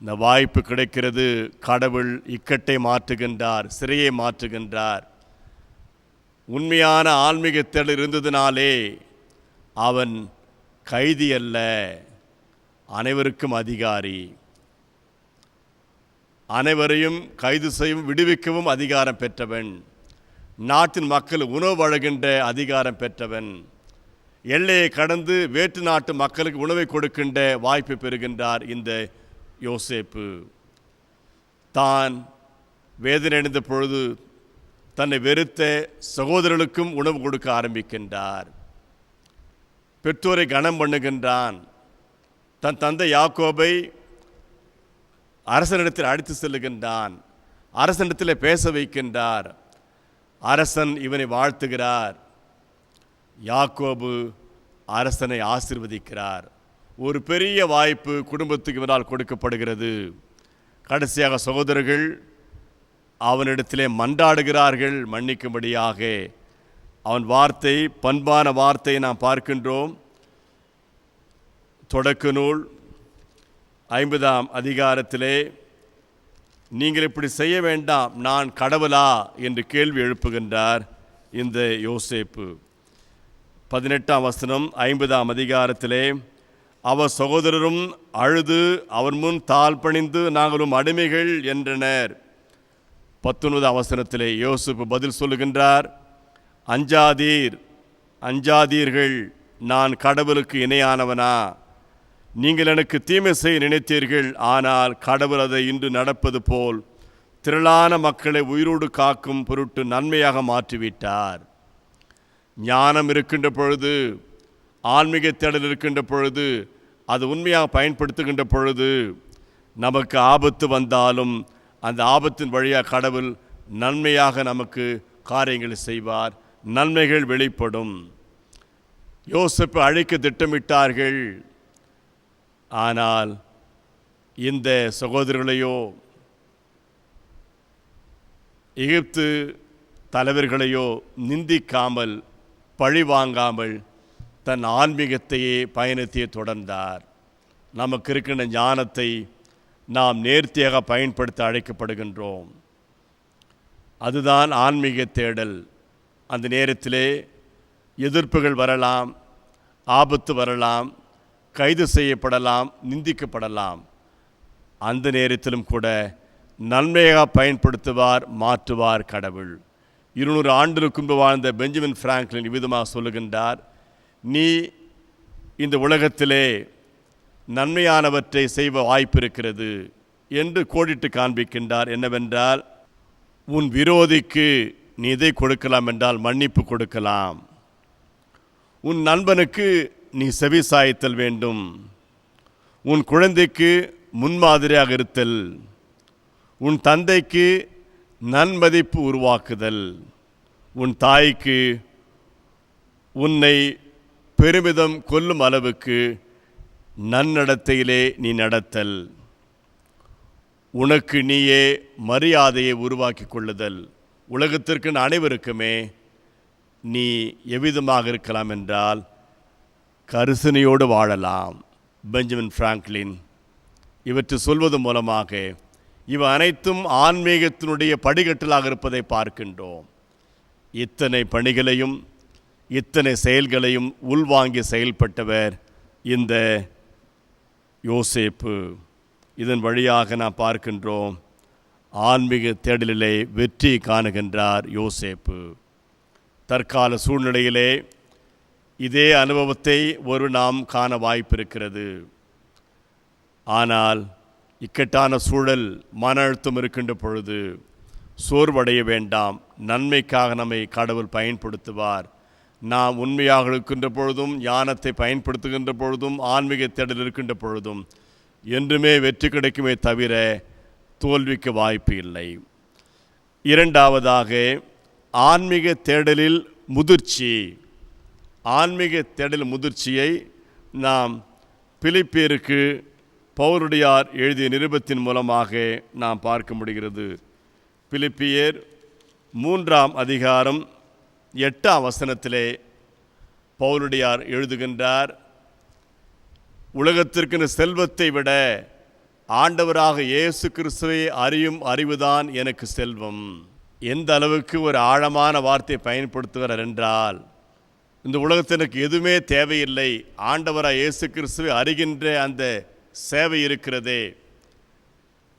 இந்த வாய்ப்பு கிடைக்கிறது. கடவுள் இக்கட்டை மாற்றுகின்றார், சிறையை மாற்றுகின்றார். உண்மையான ஆன்மீகத்தில் இருந்ததினாலே அவன் கைதி அல்ல, அனைவருக்கும் அதிகாரி. அனைவரையும் கைது செய்யும், விடுவிக்கவும் அதிகாரம் பெற்றவன். நாட்டின் மக்கள் உணவு வழங்குகின்ற அதிகாரம் பெற்றவன். எல்லையை கடந்து வேற்று நாட்டு மக்களுக்கு உணவை கொடுக்கின்ற வாய்ப்பு பெறுகின்றார் இந்த யோசேப்பு. தான் வேதனை அடைந்த பொழுது தன்னை வெறுத்த சகோதரர்களுக்கும் உணவு கொடுக்க ஆரம்பிக்கின்றார். பெற்றோரை கனம் பண்ணுகின்றான். தன் தந்தை யாக்கோபை அரசனிடத்தில் அழைத்து செல்லுகின்றான். அரசனிடத்தில் பேச வைக்கின்றார். அரசன் இவனை வாழ்த்துகிறார். யாக்கோபு அரசனை ஆசீர்வதிக்கிறார். ஒரு பெரிய வாய்ப்பு குடும்பத்துக்கு இவனால் கொடுக்கப்படுகிறது. கடைசியாக சகோதரர்கள் அவனிடத்திலே மன்றாடுகிறார்கள் மன்னிக்கும்படியாக. அவன் வார்த்தை பண்பான வார்த்தையை நாம் பார்க்கின்றோம். தொடக்க நூல் 50ஆம் அதிகாரத்திலே, நீங்கள் இப்படி செய்ய வேண்டாம், நான் கடவுளா என்று கேள்வி எழுப்புகின்றார் இந்த யோசேப்பு. 18ஆம் வசனம் 50ஆம் அதிகாரத்திலே, அவர் சகோதரரும் அழுது அவர் முன் தாழ் பணிந்து நாங்களும் அடிமைகள் என்றனர். 19ஆம் வசனத்திலே யோசேப்பு பதில் சொல்லுகின்றார், அஞ்சாதீர், அஞ்சாதீர்கள், நான் கடவுளுக்கு இணையானவனா? நீங்கள் எனக்கு தீமை செய்ய நினைத்தீர்கள், ஆனால் கடவுள் அதை இன்று நடப்பது போல் திரளான மக்களை உயிரோடு காக்கும் பொருட்டு நன்மையாக மாற்றிவிட்டார். ஞானம் இருக்கின்ற பொழுது, ஆன்மீக தேடல் இருக்கின்ற பொழுது, அது உண்மையாக பயன்படுத்துகின்ற பொழுது, நமக்கு ஆபத்து வந்தாலும் அந்த ஆபத்தின் வழியாக கடவுள் நன்மையாக நமக்கு காரியங்களை செய்வார், நன்மைகள் வெளிப்படும். யோசேப்பை அழிக்க திட்டமிட்டார்கள். ஆனால் இந்த சகோதரர்களையோ எகிப்து தலைவர்களையோ நிந்திக்காமல் பழி வாங்காமல் தன் ஆன்மீகத்தையே பயணத்தையே தொடர்ந்தார். நமக்கு இருக்கின்ற ஞானத்தை நாம் நேர்த்தியாக பயன்படுத்த அழைக்கப்படுகின்றோம். அதுதான் ஆன்மீக தேடல். அந்த நேரத்திலே எதிர்ப்புகள் வரலாம், ஆபத்து வரலாம், கைது செய்யப்படலாம், நிந்திக்கப்படலாம். அந்த நேரத்திலும் கூட நன்மையாக பயன்படுத்துவார், மாற்றுவார் கடவுள். 200 ஆண்டுகளுக்கு முன்பு வாழ்ந்த பெஞ்சமின் பிராங்க்லின் விதமாக சொல்லுகின்றார், நீ இந்த உலகத்திலே நன்மையானவற்றை செய்வ வாய்ப்பு இருக்கிறது என்று கோடிட்டு காண்பிக்கின்றார். என்னவென்றால், உன் விரோதிக்கு நீ இதை கொடுக்கலாம் என்றால் மன்னிப்பு கொடுக்கலாம். உன் நண்பனுக்கு நீ செவி சாய்த்தல் வேண்டும். உன் குழந்தைக்கு முன்மாதிரியாக இருத்தல். உன் தந்தைக்கு நன்மதிப்பு உருவாக்குதல். உன் தாய்க்கு உன்னை பெருமிதம் கொள்ளும் அளவுக்கு நன்னடத்தையிலே நீ நடத்தல். உனக்கு நீயே மரியாதையை உருவாக்கி கொள்ளுதல். உலகத்திற்கு அனைவருக்குமே நீ எவ்விதமாக இருக்கலாம் என்றால் கரிசனையோடு வாழலாம். பெஞ்சமின் பிராங்க்லின் இவற்றை சொல்வது மூலமாக இவை அனைத்தும் ஆன்மீகத்தினுடைய படிக்கட்டலாக இருப்பதை பார்க்கின்றோம். இத்தனை பணிகளையும் இத்தனை செயல்களையும் உள்வாங்கி செயல்பட்டவர் இந்த யோசேப்பு. இதன் வழியாக நாம் பார்க்கின்றோம், ஆன்மீக தேடலிலே வெற்றி காணுகின்றார் யோசேப்பு. தற்கால சூழ்நிலையிலே இதே அனுபவத்தை நாம் காண வாய்ப்பு இருக்கிறது. ஆனால் இக்கட்டான சூழல், மன அழுத்தம் இருக்கின்ற பொழுது சோர்வடைய வேண்டாம். நன்மைக்காக நம்மை கடவுள் பயன்படுத்துவார். நாம் உண்மையாக இருக்கின்ற பொழுதும், ஞானத்தை பயன்படுத்துகின்ற பொழுதும், ஆன்மீக தேடல் இருக்கின்ற பொழுதும் என்றுமே வெற்றி கிடைக்குமே தவிர தோல்விக்கு வாய்ப்பு இல்லை. இரண்டாவதாக, ஆன்மீக தேடலில் முதிர்ச்சி. ஆன்மீக தேடல் முதிர்ச்சியை நாம் பிலிப்பியருக்கு பவுலுடையார் எழுதிய நிருபத்தின் மூலமாக நாம் பார்க்க முடிகிறது. பிலிப்பியர் 3ஆம் அதிகாரம் 8ஆம் வசனத்திலே பவுலுடையார் எழுதுகின்றார், உலகத்திற்கு செல்வத்தை விட ஆண்டவராக இயேசு கிறிஸ்துவை அறியும் அறிவுதான் எனக்கு செல்வம். எந்த அளவுக்கு ஒரு ஆழமான வார்த்தையை பயன்படுத்துகிறார் என்றால், இந்த உலகத்திற்கு எதுவுமே தேவையில்லை, ஆண்டவராக இயேசு கிறிஸ்துவை அறிகின்ற அந்த சேவை இருக்கிறதே,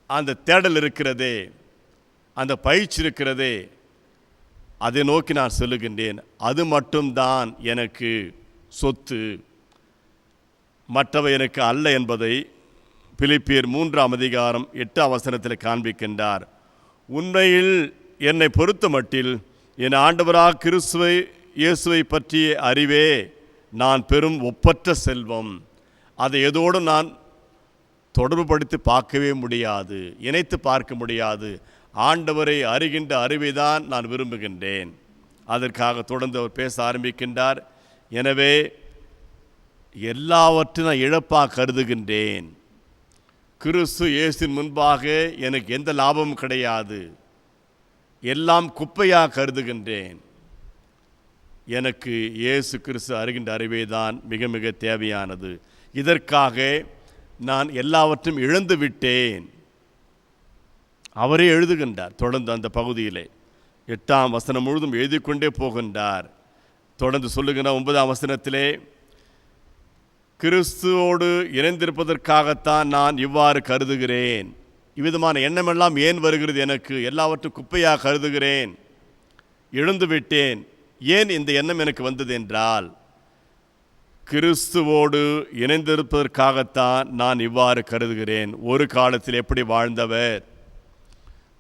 அந்த தேடல் இருக்கிறதே, அந்த பயிற்சி இருக்கிறதே, அதை நோக்கி நான் சொல்லுகின்றேன். அது மட்டும்தான் எனக்கு சொத்து, மற்றவை எனக்கு அல்ல என்பதை பிலிப்பியர் 3ஆம் அதிகாரம் 8ஆம் வசனத்தில் காண்பிக்கின்றார். உண்மையில் என்னை பொறுத்த மட்டில் என் ஆண்டவராக கிறிஸ்துவை இயேசுவை பற்றிய அறிவே நான் பெரும் ஒப்பற்ற செல்வம். அதை எதோடு நான் தொடர்புபடுத்தி பார்க்கவே முடியாது, இணைத்து பார்க்க முடியாது. ஆண்டவரை அறிகின்ற அறிவைதான் நான் விரும்புகின்றேன். அதற்காக தொடர்ந்து அவர் பேச ஆரம்பிக்கின்றார். எனவே எல்லாவற்றையும் நான் இழப்பாக கருதுகின்றேன். கிறிஸ்து இயேசுவின் முன்பாக எனக்கு எந்த லாபமும் கிடையாது. எல்லாம் குப்பையாக கருதுகின்றேன். எனக்கு இயேசு கிறிஸ்து அறிகின்ற அறிவே தான் மிக மிக தேவையானது. இதற்காக நான் எல்லாவற்றையும் இழந்து விட்டேன். அவரே எழுதுகின்றார். தொடர்ந்து அந்த பகுதியிலே 8ஆம் வசனம் முழுதும் எழுதிக்கொண்டே போகின்றார். தொடர்ந்து சொல்லுகின்ற 9ஆம் வசனத்திலே, கிறிஸ்துவோடு இணைந்திருப்பதற்காகத்தான் நான் இவ்வாறு கருதுகிறேன். இவ்விதமான எண்ணமெல்லாம் ஏன் வருகிறது எனக்கு? எல்லாவற்றும் குப்பையாக கருதுகிறேன், இழந்து விட்டேன். ஏன் இந்த எண்ணம் எனக்கு வந்தது என்றால், கிறிஸ்துவோடு இணைந்திருப்பதற்காகத்தான் நான் இவ்வாறு கருதுகிறேன். ஒரு காலத்தில் எப்படி வாழ்ந்தவர்,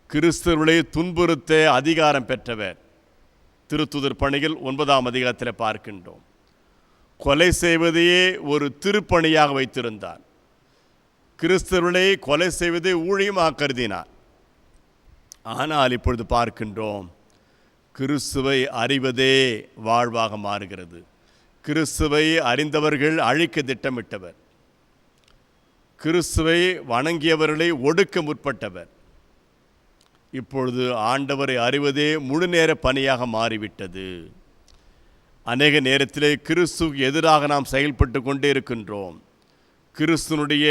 கிறிஸ்துவை துன்புறுத்த அதிகாரம் பெற்றவர். திருத்துதர் பணிகள் 9ஆம் அதிகாரத்தில் பார்க்கின்றோம். கொலை செய்வதையே ஒரு திருப்பணியாக வைத்திருந்தார். கிறிஸ்துவை கொலை செய்வதை ஊழியமாக கருதினார். ஆனால் இப்பொழுது பார்க்கின்றோம், கிறிஸ்துவை அறிவதே வாழ்வாக மாறுகிறது. கிறிஸ்துவை அறிந்தவர்கள் அழிக்க திட்டமிட்டவர். கிறிஸ்துவை வணங்கியவர்களை ஒடுக்க முற்பட்டவர். இப்பொழுது ஆண்டவரை அறிவதே முழு நேர பணியாக மாறிவிட்டது. அநேக நேரத்திலே கிறிஸ்துவுக்கு எதிராக நாம் செயல்பட்டு கொண்டே இருக்கின்றோம். கிறிஸ்துனுடைய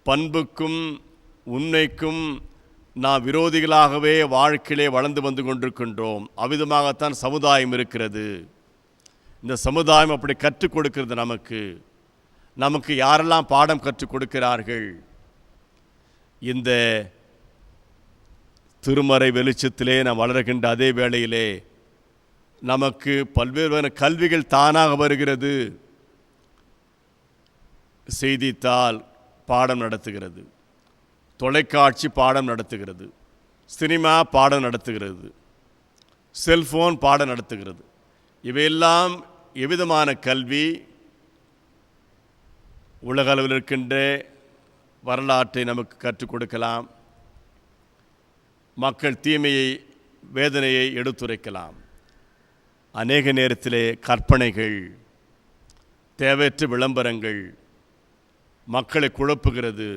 பண்புக்கும் உண்மைக்கும் நாம் விரோதிகளாகவே வாழ்க்கையிலே வளர்ந்து வந்து கொண்டிருக்கின்றோம். அவ்விதமாகத்தான் சமுதாயம் இருக்கிறது. இந்த சமுதாயம் அப்படி கற்றுக் கொடுக்கிறது. நமக்கு யாரெல்லாம் பாடம் கற்றுக் கொடுக்கிறார்கள்? இந்த திருமறை வெளிச்சத்திலே நாம் வளர்கின்ற அதே வேளையிலே நமக்கு பல்வேறு கல்விகள் தானாக வருகிறது. செய்தித்தாள் பாடம் நடத்துகிறது, தொலைக்காட்சி பாடம் நடத்துகிறது, சினிமா பாடம் நடத்துகிறது, செல்ஃபோன் பாடம் நடத்துகிறது. இவையெல்லாம் எவ்விதமான கல்வி? உலகளவில் இருக்கின்ற வரலாற்றை நமக்கு கற்றுக் கொடுக்கலாம். மக்கள் தீமையை, வேதனையை எடுத்துரைக்கலாம். அநேக நேரத்திலே கற்பனைகள், தேவையற்ற விளம்பரங்கள் மக்களை குழப்புகிறது.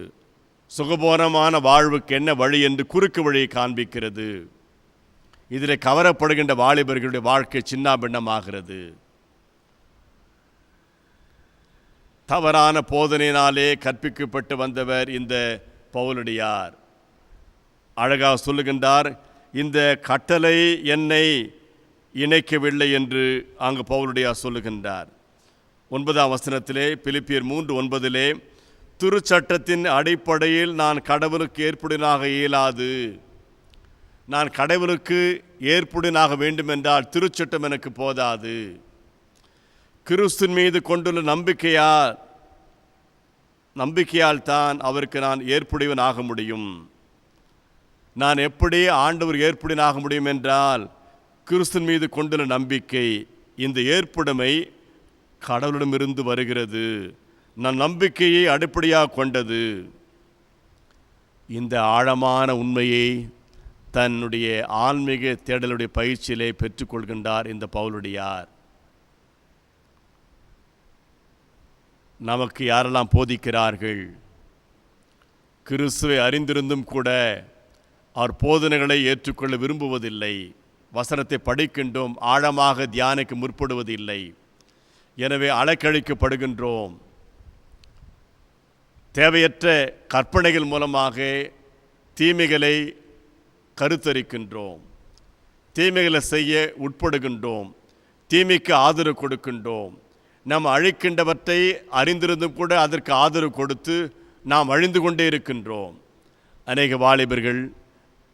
சுகபோரமான வாழ்வுக்கு என்ன வழி என்று குறுக்கு வழியை காண்பிக்கிறது. இதில் கவரப்படுகின்ற வாலிபர்களுடைய வாழ்க்கை சின்னாபின்னமாகிறது. தவறான போதனையினாலே கற்பிக்கப்பட்டு வந்தவர் இந்த பவுலடியார். அழகாக சொல்லுகின்றார், இந்த கட்டளை என்னை இணைக்கவில்லை என்று அங்கு பவுலடியார் சொல்லுகின்றார். 9ஆம் வசனத்திலே, பிலிப்பியர் 3:9, திருச்சட்டத்தின் அடிப்படையில் நான் கடவுளுக்கு ஏற்புடனாக இயலாது. நான் கடவுளுக்கு ஏற்புடனாக வேண்டுமென்றால் திருச்சட்டம் எனக்கு போதாது. கிறிஸ்துவின் மீது கொண்டுள்ள நம்பிக்கையால் தான் அவருக்கு நான் ஏற்புடையவன் ஆக முடியும். நான் எப்படி ஆண்டவர் ஏற்புடையவனாக முடியும் என்றால், கிறிஸ்துவின் மீது கொண்டுள்ள நம்பிக்கை. இந்த ஏற்புடைமை கடவுளிடமிருந்து வருகிறது. நான் நம்பிக்கையை அடிப்படையாக கொண்டது. இந்த ஆழமான உண்மையை தன்னுடைய ஆன்மீக தேடலுடைய பயிற்சியிலே பெற்றுக்கொள்கின்றார் இந்த பவுலடியார். நமக்கு யாரெல்லாம் போதிக்கிறார்கள்? கிறிஸ்துவை அறிந்திருந்தும் கூட அவர் போதனைகளை ஏற்றுக்கொள்ள விரும்புவதில்லை. வசனத்தை படிக்கின்றோம், ஆழமாக தியானிக்க முற்படுவதில்லை. எனவே அலைக்கழிக்கப்படுகின்றோம். தேவையற்ற கற்பனைகள் மூலமாக தீமைகளை கருத்தரிக்கின்றோம். தீமைகளை செய்ய உட்படுகின்றோம். தீமைக்கு ஆதரவு கொடுக்கின்றோம். நாம் அழிக்கின்றவற்றை அறிந்திருந்தும் கூட அதற்கு ஆதரவு கொடுத்து நாம் அழிந்து கொண்டே இருக்கின்றோம். அநேக வாலிபர்கள்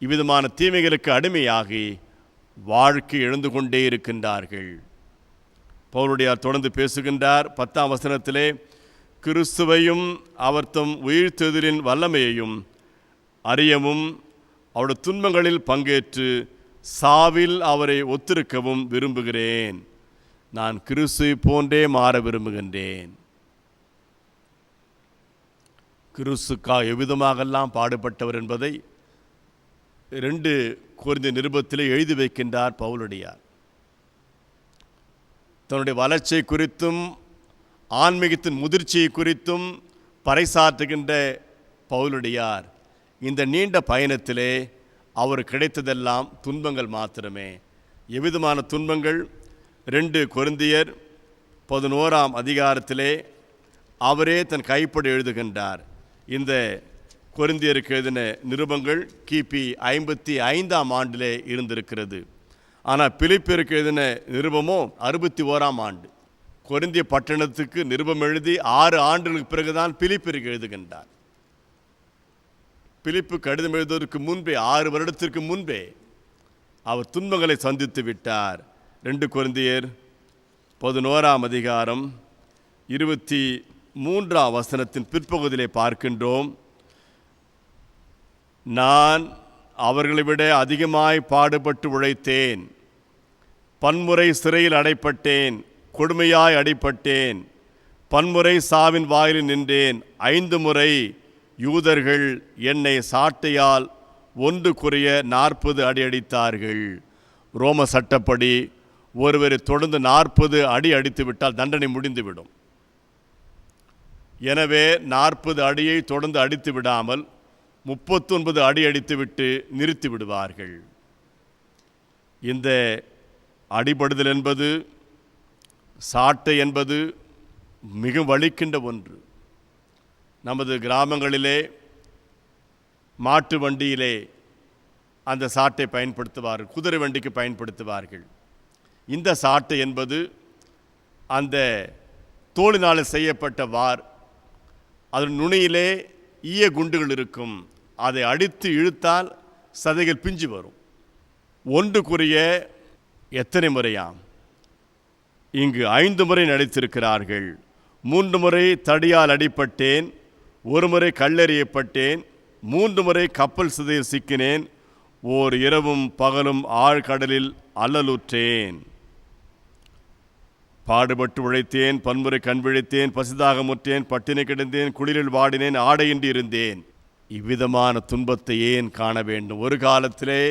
இவ்விதமான தீமைகளுக்கு அடிமையாகி வாழ்க்கை எழுந்து கொண்டே இருக்கின்றார்கள். பவுலடியார் தொடர்ந்து பேசுகின்றார் 10ஆம் வசனத்திலே, கிறிஸ்துவையும் அவர் தம் உயிர்த்தெழுதலின் வல்லமையையும் அறியவும் அவருடைய துன்பங்களில் பங்கேற்று சாவில் அவரை ஒத்திருக்கவும் விரும்புகிறேன். நான் கிறிஸ்துவை போன்றே மாற விரும்புகின்றேன். கிறிஸ்துக்காக எவ்விதமாகலாம் பாடுபட்டவர் என்பதை 2 கொரிந்தியர் நிருபத்திலே எழுதி வைக்கின்றார் பவுலடியார். தன்னுடைய வளர்ச்சியை குறித்தும் ஆன்மீகத்தின் முதிர்ச்சியை குறித்தும் பறைசாற்றுகின்ற பவுலடியார் இந்த நீண்ட பயணத்திலே அவர் கிடைத்ததெல்லாம் துன்பங்கள் மாத்திரமே. எவ்விதமான துன்பங்கள்? 2 கொரிந்தியர் 11ஆம் அதிகாரத்திலே அவரே தன் கைப்பட எழுதுகின்றார். இந்த கொரிந்தியருக்கு எழுதின நிருபங்கள் கிபி 55ஆம் ஆண்டிலே இருந்திருக்கிறது. ஆனால் பிலிப்பியருக்கு எழுதின நிருபமோ 61ஆம் ஆண்டு. கொரிந்திய பட்டணத்துக்கு நிருபம் எழுதி 6 ஆண்டுகளுக்கு பிறகுதான் பிலிப்பியருக்கு எழுதுகின்றார். பிலிப்பு கடிதம் எழுதுவதற்கு முன்பே 6 வருடத்திற்கு முன்பே அவர் துன்பங்களை சந்தித்து விட்டார். 2 கொரிந்தியர் 11ஆம் அதிகாரம் 23ஆம் வசனத்தின் பிற்பகுதியிலே பார்க்கின்றோம். நான் அவர்களை விட அதிகமாய் பாடுபட்டு உழைத்தேன், பன்முறை சிறையில் அடைப்பட்டேன், கொடுமையாய் அடிபட்டேன், பன்முறை சாவின் வாயிலில் நின்றேன், 5 முறை யூதர்கள் என்னை சாட்டையால் 1 குறைய 40 அடி அடித்தார்கள். ரோம சட்டப்படி ஒருவரை தொடர்ந்து 40 அடி அடித்து விட்டால் தண்டனை முடிந்துவிடும். எனவே 40 அடியை தொடர்ந்து அடித்து விடாமல் 39 அடி அடித்துவிட்டு நிறுத்தி விடுவார்கள். இந்த அடிபடுதல் என்பது, சாட்டை என்பது மிக வலிக்கின்ற ஒன்று. நமது கிராமங்களிலே மாட்டு வண்டியிலே அந்த சாட்டை பயன்படுத்துவார்கள், குதிரை வண்டிக்கு பயன்படுத்துவார்கள். இந்த சாட்டை என்பது அந்த தோலினால் செய்யப்பட்ட வார், அதன் நுனியிலே ஈய குண்டுகள் இருக்கும். அதை அடித்து இழுத்தால் சதைகள் பிஞ்சு வரும். 1 குறைய எத்தனை முறையாம்? இங்கு 5 முறை நடித்திருக்கிறார்கள். 3 முறை தடியால் அடிப்பட்டேன், 1 முறை கல்லெறியப்பட்டேன், 3 முறை கப்பல் சிதையில் சிக்கினேன், ஓர் இரவும் பகலும் ஆழ்கடலில் அல்லலுற்றேன். பாடுபட்டு உழைத்தேன், பன்முறை கண் விழித்தேன், பசிதாக முற்றேன், பட்டினி கிடந்தேன், குளிரில் வாடினேன், ஆடையின்றி இருந்தேன். இவ்விதமான துன்பத்தை ஏன் காண வேண்டும்? ஒரு காலத்திலே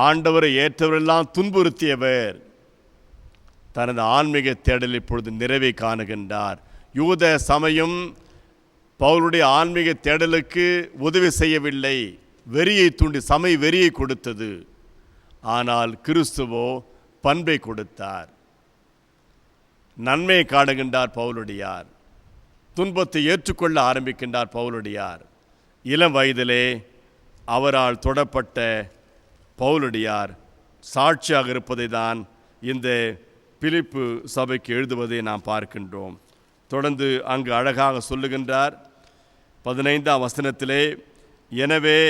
ஆண்டவரை ஏற்றவரெல்லாம் துன்புறுத்தியவர் தனது ஆன்மீக தேடல் இப்பொழுது நிறைவை காணுகின்றார். யூத சமயம் பவுலுடைய ஆன்மீக தேடலுக்கு உதவி செய்யவில்லை, வெறியை தூண்டி சமய வெறியை கொடுத்தது. ஆனால் கிறிஸ்துவோ பண்பை கொடுத்தார், நன்மையை காணுகின்றார் பவுலடியார். துன்பத்தை ஏற்றுக்கொள்ள ஆரம்பிக்கின்றார் பவுலடியார். இளம் வயதிலே அவரால் தொடப்பட்ட பவுலடியார் சாட்சியாக இருப்பதை தான் இந்த பிலிப்பு சபைக்கு எழுதுவதை நாம் பார்க்கின்றோம். தொடர்ந்து அங்கு அழகாக சொல்லுகின்றார் 15ஆம் வசனத்திலே, எனவே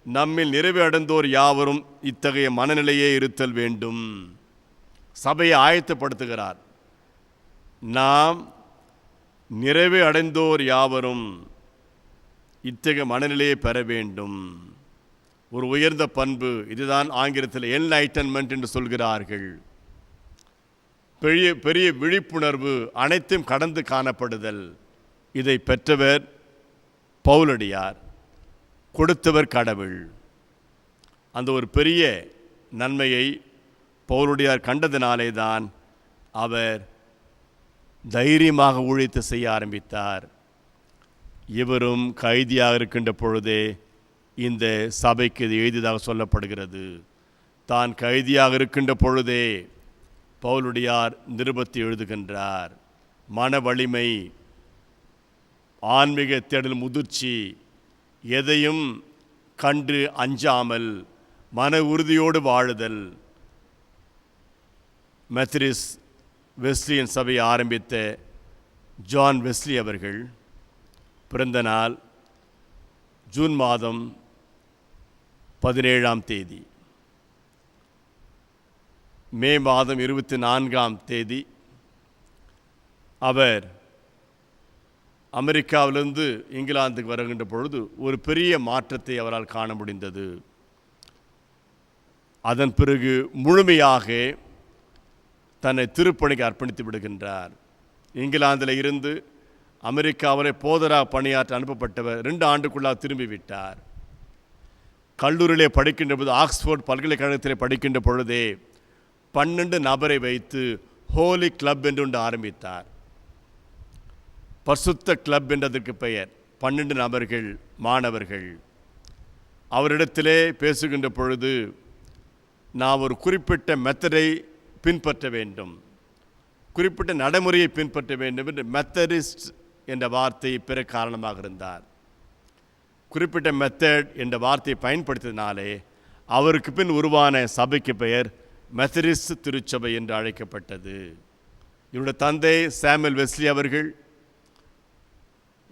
நம்மில் நிறைவு அடைந்தோர் யாவரும் இத்தகைய மனநிலையே இருத்தல் வேண்டும். சபையை ஆயத்தப்படுத்துகிறார். நாம் நிறைவு அடைந்தோர் யாவரும் இத்தகைய மனநிலையை பெற வேண்டும். ஒரு உயர்ந்த பண்பு இதுதான். ஆங்கிலத்தில் என்லைட்டன்மெண்ட் என்று சொல்கிறார்கள். பெரிய பெரிய விழிப்புணர்வு, அனைத்தும் கடந்து காணப்படுதல். இதை பெற்றவர் பவுலடியார், கொடுத்தவர் கடவுள். அந்த ஒரு பெரிய நன்மையை பவுலடியார் கண்டதினாலே தான் அவர் தைரியமாக ஊழியத்தை செய்ய ஆரம்பித்தார். இவரும் கைதியாக இருக்கின்ற பொழுதே இந்த சபைக்கு இது எழுதியதாக சொல்லப்படுகிறது. தான் கைதியாக இருக்கின்ற பொழுதே பவுலடியார் நிருபத்தை எழுதுகின்றார். மன வலிமை, ஆன்மீக தேடல் முதிர்ச்சி, எதையும் கண்டு அஞ்சாமல் மன உறுதியோடு வாழுதல். மெத்தடிஸ் வெஸ்லியன் சபையை ஆரம்பித்த ஜான் வெஸ்லி அவர்கள் பிறந்த நாள் ஜூன் மாதம் 17ஆம் தேதி. மே மாதம் 24ஆம் தேதி அவர் அமெரிக்காவிலிருந்து இங்கிலாந்துக்கு வருகின்ற பொழுது ஒரு பெரிய மாற்றத்தை அவரால் காண முடிந்தது. அதன் பிறகு முழுமையாக தன்னை திருப்பணிக்கு அர்ப்பணித்து விடுகின்றார். இங்கிலாந்தில் இருந்து அமெரிக்காவிலே போதரா பணியாற்ற அனுப்பப்பட்டவர் 2 ஆண்டுக்குள்ளாக திரும்பிவிட்டார். கல்லூரியிலே படிக்கின்ற போது, ஆக்ஸ்போர்ட் பல்கலைக்கழகத்திலே படிக்கின்ற பொழுதே 12 நபரை வைத்து ஹோலி கிளப் என்று ஒன்று ஆரம்பித்தார். பரிசுத்த கிளப் என்றதற்கு பெயர். 12 நபர்கள், மாணவர்கள். அவரிடத்திலே பேசுகின்ற பொழுது, நான் ஒரு குறிப்பிட்ட மெத்தடை பின்பற்ற வேண்டும், குறிப்பிட்ட நடைமுறையை பின்பற்ற வேண்டும் என்று மெத்தடிஸ்ட் என்ற வார்த்தையை பிற காரணமாக இருந்தார். குறிப்பிட்ட மெத்தட் என்ற வார்த்தையை பயன்படுத்தினாலே அவருக்கு பின் உருவான சபைக்கு பெயர் மெத்தடிஸ்ட் திருச்சபை என்று அழைக்கப்பட்டது. இவருடைய தந்தை சாமுவேல் வெஸ்லி அவர்கள்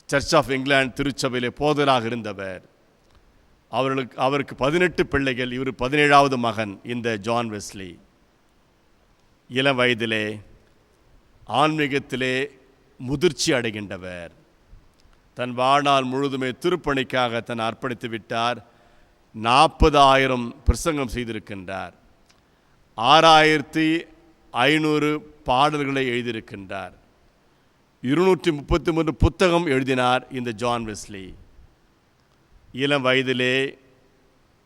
சர்ச் ஆஃப் இங்கிலாந்து திருச்சபையிலே போதராக இருந்தவர். அவருக்கு 18 பிள்ளைகள். இவர் 17வது மகன் இந்த ஜான் வெஸ்லி. இளம் வயதிலே ஆன்மீகத்திலே முதிர்ச்சி அடைகின்றவர். தன் வாழ்நாள் முழுதுமே திருப்பணிக்காக தன் அர்ப்பணித்து விட்டார். 40,000 பிரசங்கம் செய்திருக்கின்றார். 6,500 பாடல்களை எழுதியிருக்கின்றார். 233 புத்தகம் எழுதினார் இந்த ஜான் வெஸ்லி. இளம் வயதிலே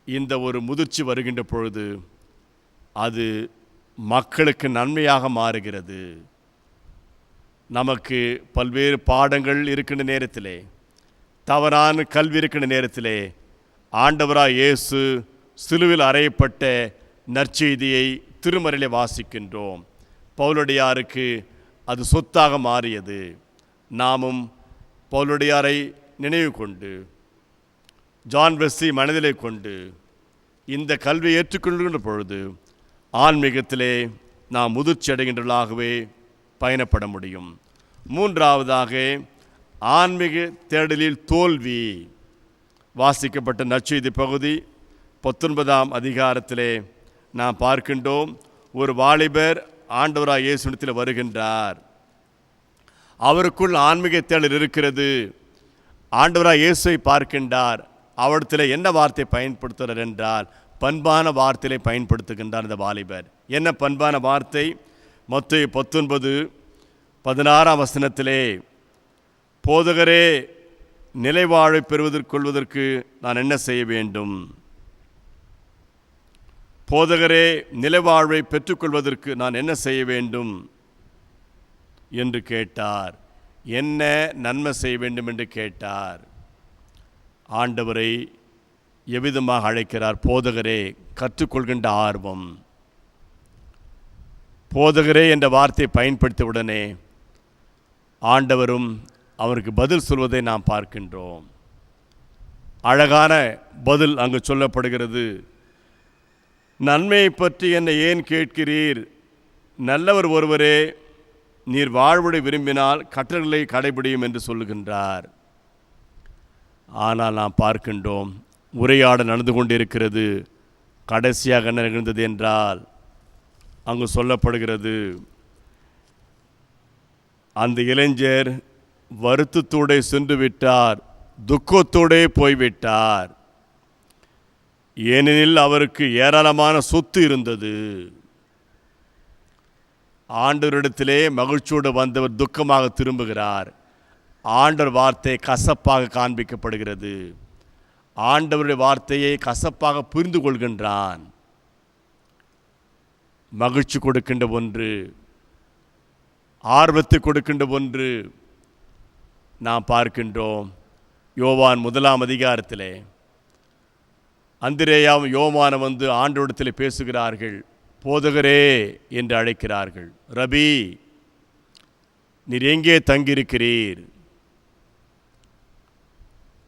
இந்த ஒரு முதிர்ச்சி வருகின்ற பொழுது அது மக்களுக்கு நன்மையாக மாறுகிறது. நமக்கு பல்வேறு பாடங்கள் இருக்கின்ற நேரத்திலே, தவறான கல்வி இருக்கின்ற நேரத்திலே, ஆண்டவராய் இயேசு சிலுவில் அறையப்பட்ட நற்செய்தியை திருமறையிலே வாசிக்கின்றோம். பவுலடியாருக்கு அது சொத்தாக மாறியது. நாமும் பவுலடியாரை நினைவு கொண்டு, ஜான் வெஸ்லி மனதிலே கொண்டு இந்த கல்வியை ஏற்றுக்கொள்கின்ற பொழுது ஆன்மீகத்திலே நாம் முதிர்ச்சி அடைகின்றவர்களாகவே பயணப்பட முடியும். மூன்றாவதாக, ஆன்மீக தேடலில் தோல்வி. வாசிக்கப்பட்ட நற்செய்தி பகுதி 19ஆம் அதிகாரத்திலே நாம் பார்க்கின்றோம். ஒரு வாலிபர் ஆண்டவராய் இயேசுவிடத்தில் வருகின்றார். அவருக்குள் ஆன்மீக தேடல் இருக்கிறது. ஆண்டவராய் இயேசுவை பார்க்கின்றார். அவரிடத்தில் என்ன வார்த்தை பயன்படுத்துகிறார் என்றால், பண்பான வார்த்தையை பயன்படுத்துகின்றார் இந்த வாலிபர். என்ன பண்பான வார்த்தை? மத்தேயு 19:16 வசனத்திலே, போதகரே, நிலைவாழ்வை பெறுவதற்கொள்வதற்கு நான் என்ன செய்ய வேண்டும்? போதகரே, நிலைவாழ்வை பெற்றுக்கொள்வதற்கு நான் என்ன செய்ய வேண்டும் என்று கேட்டார். என்ன நன்மை செய்ய வேண்டும் என்று கேட்டார். ஆண்டவரை எவ்விதமாக அழைக்கிறார்? போதகரே, கற்றுக்கொள்கின்ற ஆர்வம். போதகரே என்ற வார்த்தையை பயன்படுத்திய உடனே ஆண்டவரும் அவருக்கு பதில் சொல்வதை நாம் பார்க்கின்றோம். அழகான பதில் அங்கு சொல்லப்படுகிறது. நன்மையை பற்றி என்னை ஏன் கேட்கிறீர்? நல்லவர் ஒருவரே, நீர் வாழ்வுடை விரும்பினால் கட்டளைகளை கடைபிடியும் என்று சொல்லுகின்றார். ஆனால் நாம் பார்க்கின்றோம், உரையாடல் நடந்து கொண்டிருக்கிறது. கடைசியாக என்ன நிகழ்ந்தது என்றால், அங்கு சொல்லப்படுகிறது, அந்த இளைஞர் வருத்தத்தோடே சென்று விட்டார், துக்கத்தோடே போய்விட்டார். ஏனெனில் அவருக்கு ஏராளமான சொத்து இருந்தது. ஆண்டவரிடத்திலே மகிழ்ச்சியோடு வந்தவர் துக்கமாக திரும்புகிறார். ஆண்டவர் வார்த்தை கசப்பாக காண்பிக்கப்படுகிறது. ஆண்டவருடைய வார்த்தையை கசப்பாக புரிந்து கொள்கின்றான். மகிழ்ச்சி கொடுக்கின்ற ஒன்று, ஆர்வத்தை கொடுக்கின்ற ஒன்று நாம் பார்க்கின்றோம். யோவான் 1ஆம் அதிகாரத்திலே அந்திரேயாவும் யோவானும் வந்து ஆண்டவரிடத்தில் பேசுகிறார்கள். போதகரே என்று அழைக்கிறார்கள். ரபி, நீர் எங்கே தங்கியிருக்கிறீர்?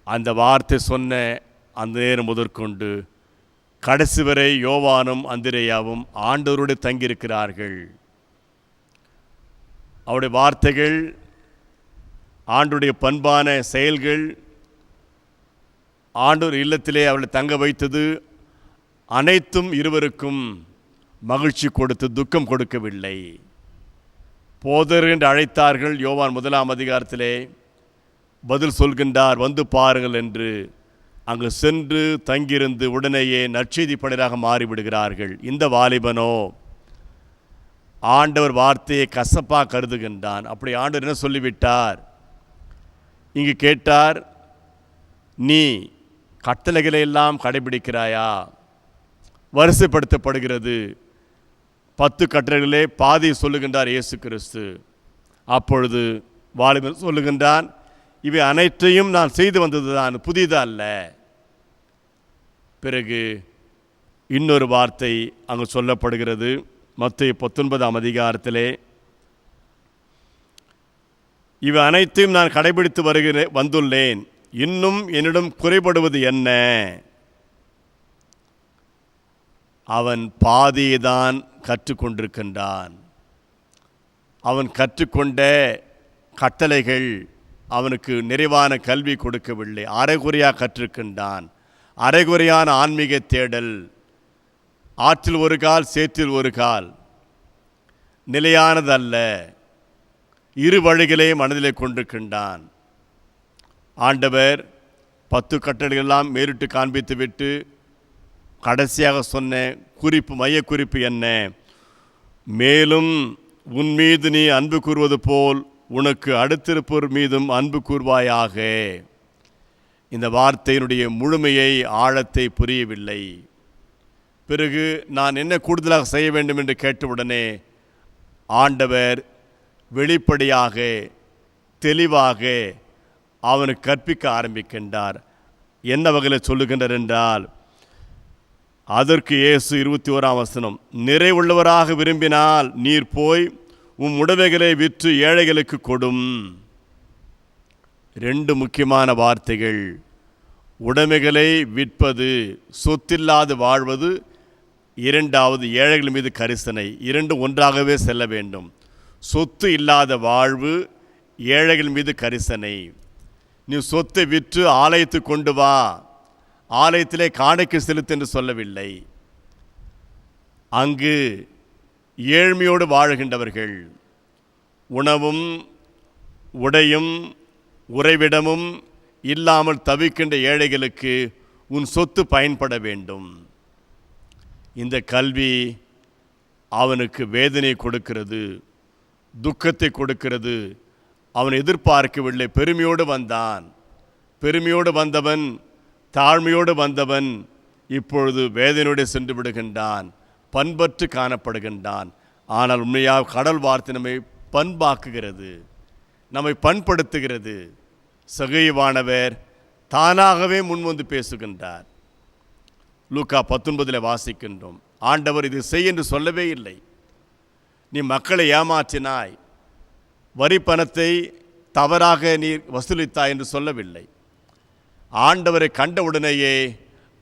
அந்த வார்த்தை சொன்ன அந்த நேரம் முதற்கொண்டு கடைசி வரை யோவானும் அந்திரேயாவும் ஆண்டவரோடு தங்கியிருக்கிறார்கள். அவருடைய வார்த்தைகள், ஆண்டவருடைய பண்பான செயல்கள், ஆண்டவர் இல்லத்திலே அவளை தங்க வைத்தது அனைத்தும் இருவருக்கும் மகிழ்ச்சி கொடுத்து துக்கம் கொடுக்கவில்லை. போதர் என்று அழைத்தார்கள். யோவான் 1ஆம் அதிகாரத்திலே பதில் சொல்கின்றார், வந்து பாருங்கள் என்று. அங்கு சென்று தங்கியிருந்து உடனேயே நற்செய்தி பணியராக மாறிவிடுகிறார்கள். இந்த வாலிபனோ ஆண்டவர் வார்த்தையை கசப்பாக கருதுகின்றான். அப்படி ஆண்டவர் என்ன சொல்லிவிட்டார்? இங்கு கேட்டார், நீ கட்டளைகளை எல்லாம் கடைபிடிக்கிறாயா? வரிசைப்படுத்தப்படுகிறது. 10 கட்டளைகளே பாதி சொல்லுகின்றார் இயேசு கிறிஸ்து. அப்பொழுது வாலிபன் சொல்லுகின்றான், இவை அனைத்தையும் நான் செய்து வந்ததுதான், புதிதல்ல. பிறகு இன்னொரு வார்த்தை அங்கு சொல்லப்படுகிறது. மத்தேயு 19ஆம் அதிகாரத்திலே, இவை அனைத்தையும் நான் கடைபிடித்து வந்துள்ளேன், இன்னும் என்னிடம் குறைபடுவது என்ன? அவன் பாதியை தான் கற்றுக்கொண்டிருக்கின்றான். அவன் கற்றுக்கொண்ட கட்டளைகள் அவனுக்கு நிறைவான கல்வி கொடுக்கவில்லை. அரைகுறையாக கற்றிருக்கின்றான். அரைகுறையான ஆன்மீக தேடல், ஆற்றில் ஒரு கால் சேற்றில் ஒரு கால், நிலையானதல்ல. இரு வழிகளை மனதிலே கொண்டிருக்கின்றான். ஆண்டவர் 10 கட்டளைகளெல்லாம் மேலிட்டு காண்பித்து விட்டு கடைசியாக சொன்ன குறிப்பு, மைய குறிப்பு என்ன? மேலும் உன் மீது நீ அன்பு கூறுவது போல் உனக்கு அடுத்திருப்போர் மீதும் அன்பு கூர்வாயாக. இந்த வார்த்தையினுடைய முழுமையை, ஆழத்தை புரியவில்லை. பிறகு நான் என்ன கூடுதலாக செய்ய வேண்டும் என்று கேட்டவுடனே ஆண்டவர் வெளிப்படையாக, தெளிவாக அவனுக்கு கற்பிக்க ஆரம்பிக்கின்றார். என்ன வகையில் சொல்லுகின்றார் என்றால், அதற்கு இயேசு 21ஆம் வசனம், நிறைவுள்ளவராக விரும்பினால் நீர் போய் உம் உடைமைகளை விற்று ஏழைகளுக்கு கொடும். 2 முக்கியமான வார்த்தைகள். உடைமைகளை விற்பது, சொத்தில்லாது வாழ்வது. 2வது ஏழைகள் மீது கரிசனை. 2 ஒன்றாகவே செல்ல வேண்டும். சொத்து இல்லாத வாழ்வு, ஏழைகள் மீது கரிசனை. நீ சொத்தை விற்று ஆலயத்துக்கு கொண்டு வா, ஆலயத்திலே காணிக்கை செலுத்து என்று சொல்லவில்லை. அங்கு ஏழ்மையோடு வாழுகின்றவர்கள், உணவும் உடையும் உறைவிடமும் இல்லாமல் தவிக்கின்ற ஏழைகளுக்கு உன் சொத்து பயன்பட வேண்டும். இந்த கல்வி அவனுக்கு வேதனை கொடுக்கிறது, துக்கத்தை கொடுக்கிறது. அவன் எதிர்பார்க்கவில்லை. பெருமையோடு வந்தான். பெருமையோடு வந்தவன், தாழ்மையோடு வந்தவன் இப்பொழுது வேதனையோடு சென்று விடுகின்றான், பண்பற்று காணப்படுகின்றான். ஆனால் உண்மையாக கடல் வார்த்தை நம்மை பண்பாக்குகிறது, நம்மை பண்படுத்துகிறது. சகைவானவர் தானாகவே முன்வந்து பேசுகின்றார். லூக்கா 19 வாசிக்கின்றோம். ஆண்டவர் இது செய் என்று சொல்லவே இல்லை. நீ மக்களை ஏமாற்றினாய், வரி பணத்தை தவறாக நீ வசூலித்தாய் என்று சொல்லவில்லை. ஆண்டவரை கண்டவுடனேயே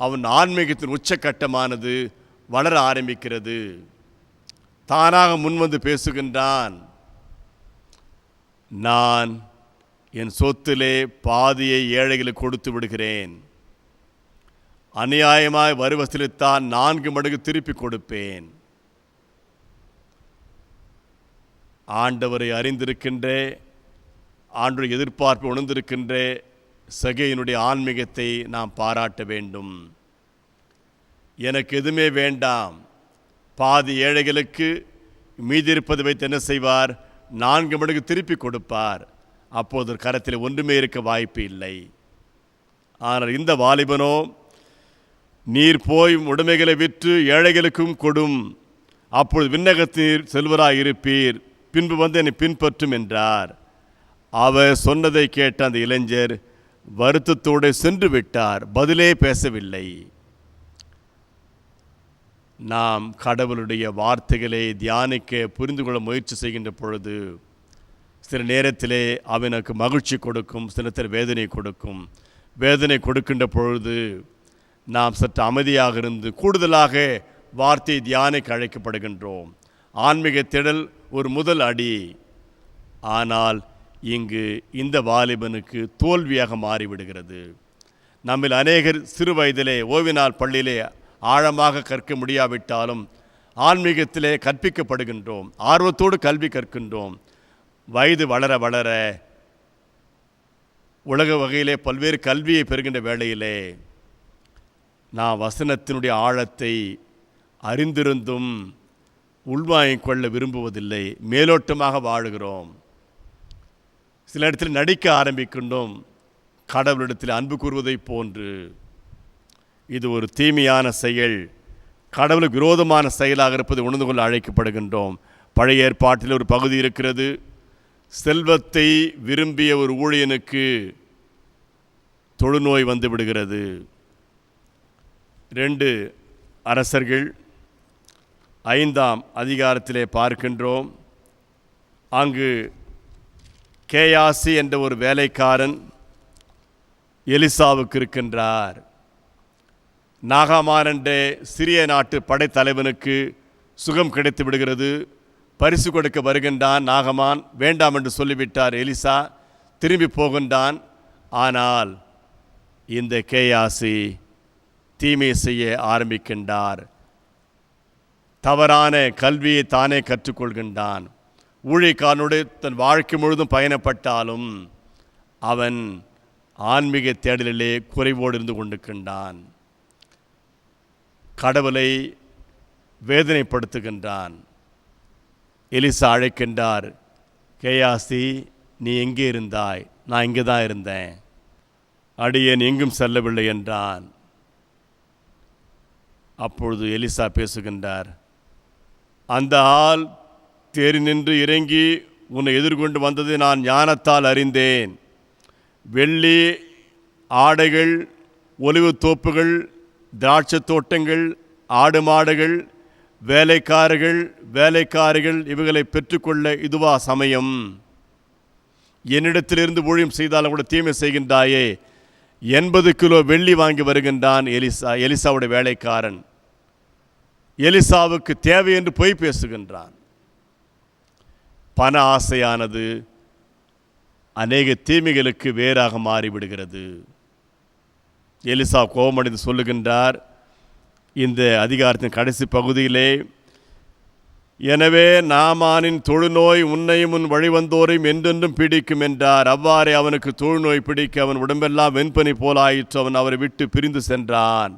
அவன் ஆன்மீகத்தின் உச்சக்கட்டமானது வளர ஆரம்பிக்கிறது. தானாக முன்வந்து பேசுகின்றான். நான் என் சொத்திலே பாதியை ஏழைகளுக்கு கொடுத்து விடுகிறேன். அநியாயமாய் வரி வசூலித்தான் 4 மடங்கு திருப்பி கொடுப்பேன். ஆண்டவரை அறிந்திருக்கின்ற, ஆண்டவரை எதிர்பார்ப்பு உணர்ந்திருக்கின்ற சகையினுடைய ஆன்மீகத்தை நாம் பாராட்ட வேண்டும். எனக்கு எதுவுமே வேண்டாம், பாதி ஏழைகளுக்கு மீதி இருப்பதை வைத்து என்ன செய்வார்? 4 மடங்கு திருப்பி கொடுப்பார். அப்போது கரத்தில் ஒன்றுமே இருக்க வாய்ப்பு இல்லை. ஆனால் இந்த வாலிபனோ, நீர் போய் உடைமைகளை விற்று ஏழைகளுக்கும் கொடும், அப்பொழுது விண்ணகத்தில் செல்வராய் இருப்பீர், பின்பு வந்து என்னை பின்பற்றும் என்றார். அவர் சொன்னதை கேட்ட அந்த இளைஞர் வருத்தத்தோடு சென்று விட்டார். பதிலே பேசவில்லை. நாம் கடவுளுடைய வார்த்தைகளை தியானிக்க, புரிந்து கொள்ள முயற்சி செய்கின்ற பொழுது சில நேரத்திலே அவனுக்கு மகிழ்ச்சி கொடுக்கும், சில நேரத்தில் வேதனை கொடுக்கும். வேதனை கொடுக்கின்ற பொழுது நாம் சற்று அமைதியாக இருந்து கூடுதலாக வார்த்தை தியானிக்க அழைக்கப்படுகின்றோம். ஆன்மீக தேடல் ஒரு முதல் அடி. ஆனால் இங்கு இந்த வாலிபனுக்கு தோல்வியாக மாறிவிடுகிறது. நம்மில் அநேகர் சிறு வயதிலே ஓய்வினால் பள்ளியிலே ஆழமாக கற்க முடியாவிட்டாலும் ஆன்மீகத்திலே கற்பிக்கப்படுகின்றோம், ஆர்வத்தோடு கல்வி கற்கின்றோம். வயது வளர வளர உலக வகையிலே பல்வேறு கல்வியை பெறுகின்ற வேளையிலே நான் வசனத்தினுடைய ஆழத்தை அறிந்திருந்தும் உள்வாங்கிக் கொள்ள விரும்புவதில்லை. மேலோட்டமாக வாழுகிறோம். சில இடத்தில் நடிக்க ஆரம்பிக்கின்றோம், கடவுளிடத்தில் அன்பு கூறுவதை போன்று. இது ஒரு தீமையான செயல், கடவுளுக்கு விரோதமான செயலாக இருப்பதை உணர்ந்து கொள்ள அழைக்கப்படுகின்றோம். பழைய ஏற்பாட்டில் ஒரு பகுதி இருக்கிறது. செல்வத்தை விரும்பிய ஒரு ஊழியனுக்கு தொழுநோய் வந்து விடுகிறது. 2 அரசர்கள் 5ஆம் அதிகாரத்திலே பார்க்கின்றோம். அங்கு கேயாசி என்ற ஒரு வேலைக்காரன் எலிசாவுக்கு இருக்கின்றார். நாகாமான் என்ற சிறிய நாட்டு படைத்தலைவனுக்கு சுகம் கிடைத்து விடுகிறது. பரிசு கொடுக்க வருகின்றான். நாகமான் வேண்டாம் என்று சொல்லிவிட்டார். எலிசா திரும்பி போகின்றான். ஆனால் இந்த கேயாசி தீமை செய்ய ஆரம்பிக்கின்றார். தவறான கல்வியை தானே கற்றுக்கொள்கின்றான். ஊழியக்காரனோடு தன் வாழ்க்கை முழுதும் பயணப்பட்டாலும் அவன் ஆன்மீக தேடலிலே குறைவோடு இருந்து கொண்டிருக்கின்றான். கடவுளை வேதனைப்படுத்துகின்றான். எலிசா அழைக்கின்றார், கேயாசி நீ எங்கே இருந்தாய்? நான் இங்கே தான் இருந்தேன், அடியேன் எங்கும் செல்லவில்லை என்றான். அப்பொழுது எலிசா பேசுகின்றார், அந்த ஆள் தேறி நின்று இறங்கி உன்னை எதிர்கொண்டு வந்ததை நான் ஞானத்தால் அறிந்தேன். வெள்ளி ஆடைகள், ஒலிவு தோப்புகள், திராட்சை தோட்டங்கள், ஆடு மாடுகள், வேலைக்காரிகள் இவைகளை பெற்றுக்கொள்ள இதுவா சமயம்? என்னிடத்திலிருந்து ஊழியம் செய்தாலும் கூட தீமை செய்கின்றாயே. 80 கிலோ வெள்ளி வாங்கி வருகின்றான் எலிசாவுடைய வேலைக்காரன். எலிசாவுக்கு தேவை என்று பொய் பேசுகின்றான். பண ஆசையானது அநேக தீமைகளுக்கு வேறாக மாறிவிடுகிறது. எலிசா கோபமடைந்து சொல்லுகின்றார் இந்த அதிகாரத்தின் கடைசி பகுதியிலே, எனவே நாமானின் தொழுநோய் உன்னையும் உன் வழிவந்தோரையும் என்றென்றும் பிடிக்கும் என்றார். அவ்வாறே அவனுக்கு தொழுநோய் பிடிக்க அவன் உடம்பெல்லாம் வெண்பனி போலாயிற்று. அவன் அவரை விட்டு பிரிந்து சென்றான்.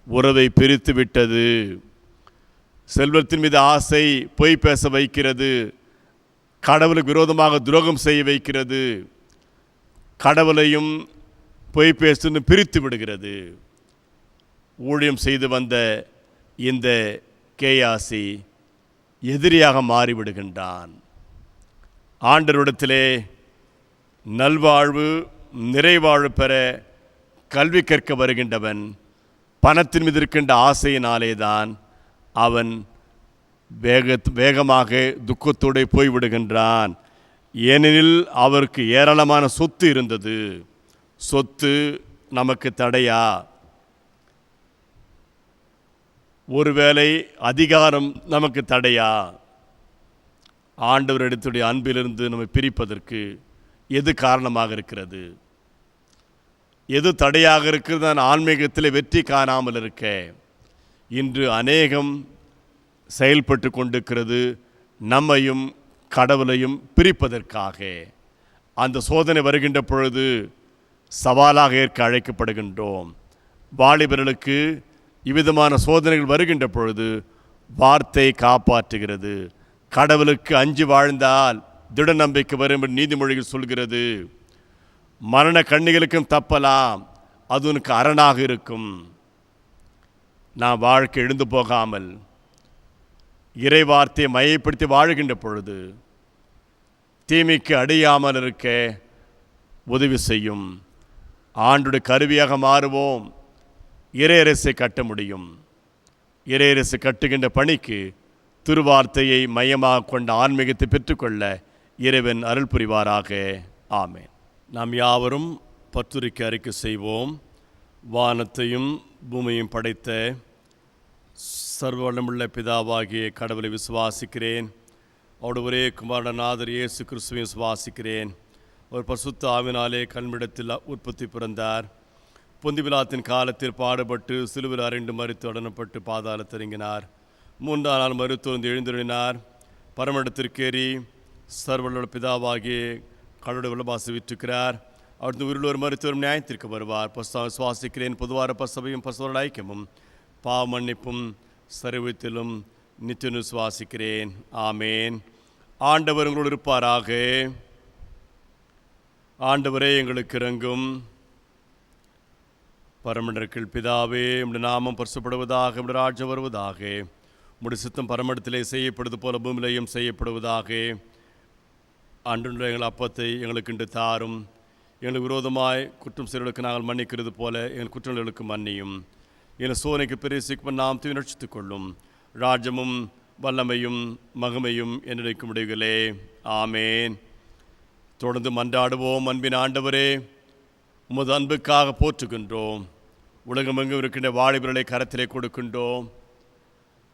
உறவை பிரித்து விட்டது. செல்வத்தின் மீது ஆசை பொய் பேச வைக்கிறது. கடவுளுக்கு விரோதமாக துரோகம் செய்ய வைக்கிறது. கடவுளையும் பொய் பேசுன்னு பிரித்து விடுகிறது. ஊழியம் செய்து வந்த இந்த கேயாசி எதிரியாக மாறிவிடுகின்றான். ஆண்டவரிடத்திலே நல்வாழ்வு நிறைவாழ்வு பெற கல்வி கற்க வருகின்றவன் பணத்தின் மீது இருக்கின்ற ஆசையினாலே தான் அவன் வேகமாக துக்கத்தோடு போய்விடுகின்றான். ஏனெனில் அவருக்கு ஏராளமான சொத்து இருந்தது. சொத்து நமக்கு தடையா? ஒருவேளை அதிகாரம் நமக்கு தடையா? ஆண்டவரிடத்துடைய அன்பிலிருந்து நம்மை பிரிப்பதற்கு எது காரணமாக இருக்கிறது? எது தடையாக இருக்கிறது? நான் ஆன்மீகத்தில் வெற்றி காணாமல் இருக்க இன்று அநேகம் செயல்பட்டு கொண்டிருக்கிறது. நம்மையும் கடவுளையும் பிரிப்பதற்காக. அந்த சோதனை வருகின்ற பொழுது சவாலாக ஏற்க அழைக்கப்படுகின்றோம். வாலிபர்களுக்கு இவ்விதமான சோதனைகள் வருகின்ற பொழுது வார்த்தை காப்பாற்றுகிறது. கடவுளுக்கு அஞ்சி வாழ்ந்தால் திட நம்பிக்கை வரும் என்று நீதிமொழிகள் சொல்கிறது. மரண கண்ணிகளுக்கும் தப்பலாம், அது உனக்கு அரணாக இருக்கும். நான் வாழ்க்கை எழுந்து போகாமல் இறை வார்த்தையை மையப்படுத்தி வாழ்கின்ற பொழுது தீமைக்கு அடியாமல் இருக்க உதவி செய்யும். ஆண்டுடைய கருவியாக மாறுவோம். இறையரசை கட்ட முடியும். இறையரசை கட்டுகின்ற பணிக்கு திருவார்த்தையை மையமாக கொண்ட ஆன்மீகத்தை பெற்றுக்கொள்ள இறைவன் அருள் புரிவாராக. ஆமென். நாம் யாவரும் பத்துரிக்கை அறிக்கை செய்வோம். வானத்தையும் பூமியையும் படைத்த சர்வவல்லமுள்ள பிதாவாகிய கடவுளை விசுவாசிக்கிறேன். அவருடைய ஒரே குமாரநாதர் இயேசு கிறிஸ்துவை விசுவாசிக்கிறேன். ஒரு பரிசுத்த ஆவினாலே கல்மிடத்தில் உற்பத்தி பிறந்தார். பொந்தி பிலாத்தின் காலத்தில் பாடுபட்டு சிலுவையில் அறைந்து மரித்து அடனப்பட்டு பாதாளத்தில் இறங்கினார். 3ஆம் நாள் மருத்துவந்து எழுந்தருளினார். பரமடத்திற்கேறி சர்வவல்ல பிதாவாகிய கடவுளுடைய வல்லபாசை விற்றுக்கிறார். அவரது உருளோர் மருத்துவரும் நியாயத்திற்கு வருவார். பசுவாக சுவாசிக்கிறேன். பொதுவார பசவையும் பசுவோட ஐக்கியமும் பாவ மன்னிப்பும் சரிவித்திலும் நித்திய சுவாசிக்கிறேன். ஆமேன். ஆண்டவர் உங்களோடு இருப்பாராக. ஆண்டவரே எங்களுக்கு இறங்கும். பரமண்டலத்தில் பிதாவே, உம்முடைய நாமம் பரிசுப்படுவதாக, உம்முடைய ராஜ்யம் வருவதாக, உம்முடைய சித்தம் பரமண்டலத்திலே செய்யப்படுவது போல பூமியிலேயும் செய்யப்படுவதாக. அன்றுள்ள எங்கள் அப்பத்தை எங்களுக்கு இன்று தாரும். எங்களுக்கு விரோதமாய் குற்றம் செய்வதற்கு நாங்கள் மன்னிக்கிறது போல எங்கள் குற்றங்களுக்கு மன்னியும். எங்கள் சோதனைக்கு பிரவேசிக்கும் நாம் தீ ரட்சித்துக் கொள்ளும். ராஜ்யமும் வல்லமையும் மகிமையும் என்றைக்கும் முடிவுகளே. ஆமேன். தொடர்ந்து மன்றாடுவோம். அன்பின் ஆண்டவரே, உமது அன்புக்காக போற்றுகின்றோம். உலகமெங்கும் இருக்கின்ற வாலிபர்களை கரத்திலே கொடுக்கின்றோம்.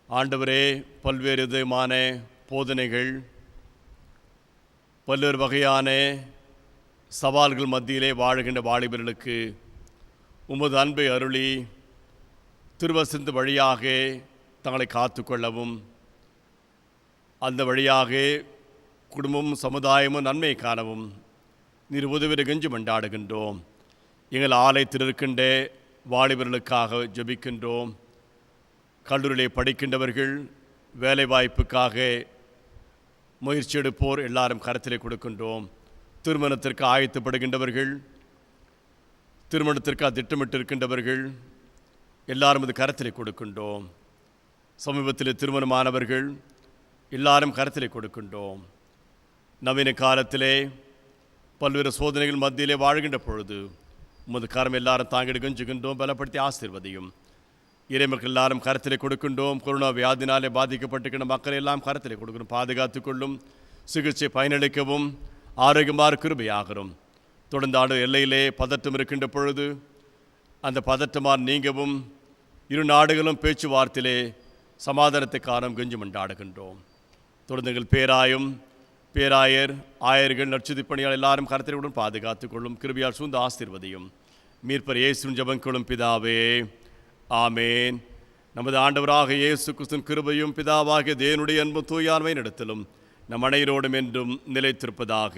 ஆண்டவரே, பல்வேறு விதமான போதனைகள், பல்வேறு வகையான சவால்கள் மத்தியிலே வாழுகின்ற வாலிபர்களுக்கு உமது அன்பை அருளி திருவசந்த வழியாக தங்களை காத்துக்கொள்ளவும், அந்த வழியாக குடும்பமும் சமுதாயமும் நன்மை காணவும் நீர் உதவிட கெஞ்சி மண்டாடுகின்றோம். எங்கள் ஆலயத்தில் இருக்கின்ற வாலிபர்களுக்காக ஜெபிக்கின்றோம். கல்லூரியிலே படிக்கின்றவர்கள், வேலைவாய்ப்புக்காக முயற்சி எடுப்போர் எல்லாரும் கருத்திலே கொடுக்கின்றோம். திருமணத்திற்கு ஆயத்தப்படுகின்றவர்கள், திருமணத்திற்கு திட்டமிட்டிருக்கின்றவர்கள் எல்லாரும் அது கருத்திலே கொடுக்கின்றோம். சமீபத்தில் திருமணமானவர்கள் எல்லாரும் கருத்திலே கொடுக்கின்றோம். நவீன காலத்திலே பல்வேறு சோதனைகள் மத்தியிலே வாழ்கின்ற பொழுது உமது கரம் எல்லாரும் தாங்கிட கெஞ்சுகின்றோம். பலப்படுத்தி ஆசீர்வதியும். இறைமக்கள் எல்லாரும் கருத்திலே கொடுக்கின்றோம். கொரோனா வியாதினாலே பாதிக்கப்பட்டிருக்கின்ற மக்கள் எல்லாம் கருத்திலே கொடுக்கணும். பாதுகாத்துக் கொள்ளும். சிகிச்சை பயனளிக்கவும் ஆரோக்கியமாக கிருபையாகிறோம். தொடர்ந்து ஆடு எல்லையிலே பதட்டம் இருக்கின்ற பொழுது அந்த பதட்டமாக நீங்கவும் இரு நாடுகளும் பேச்சுவார்த்தையிலே சமாதானத்தை காரணம் கெஞ்சி மண்டாடுகின்றோம். தொடர்ந்து எங்கள் பேராயும் பேராயர் ஆயர்கள் நற்செய்தி பணியாளர் எல்லாரும் கருத்திலுடன் பாதுகாத்துக் கொள்ளும். கிருபையால் சூழ்ந்து ஆசீர்வதியும். மீட்பர் இயேசுவின் ஜெபங்களும் பிதாவே. ஆமேன். நமது ஆண்டவராக இயேசு கிறிஸ்துவின் கிருபையும் பிதாவாகிய தேவனுடைய அன்பும் தூயாண்மை நடத்தலும் நம் அனைவரோடும் என்றும் நிலைத்திருப்பதாக.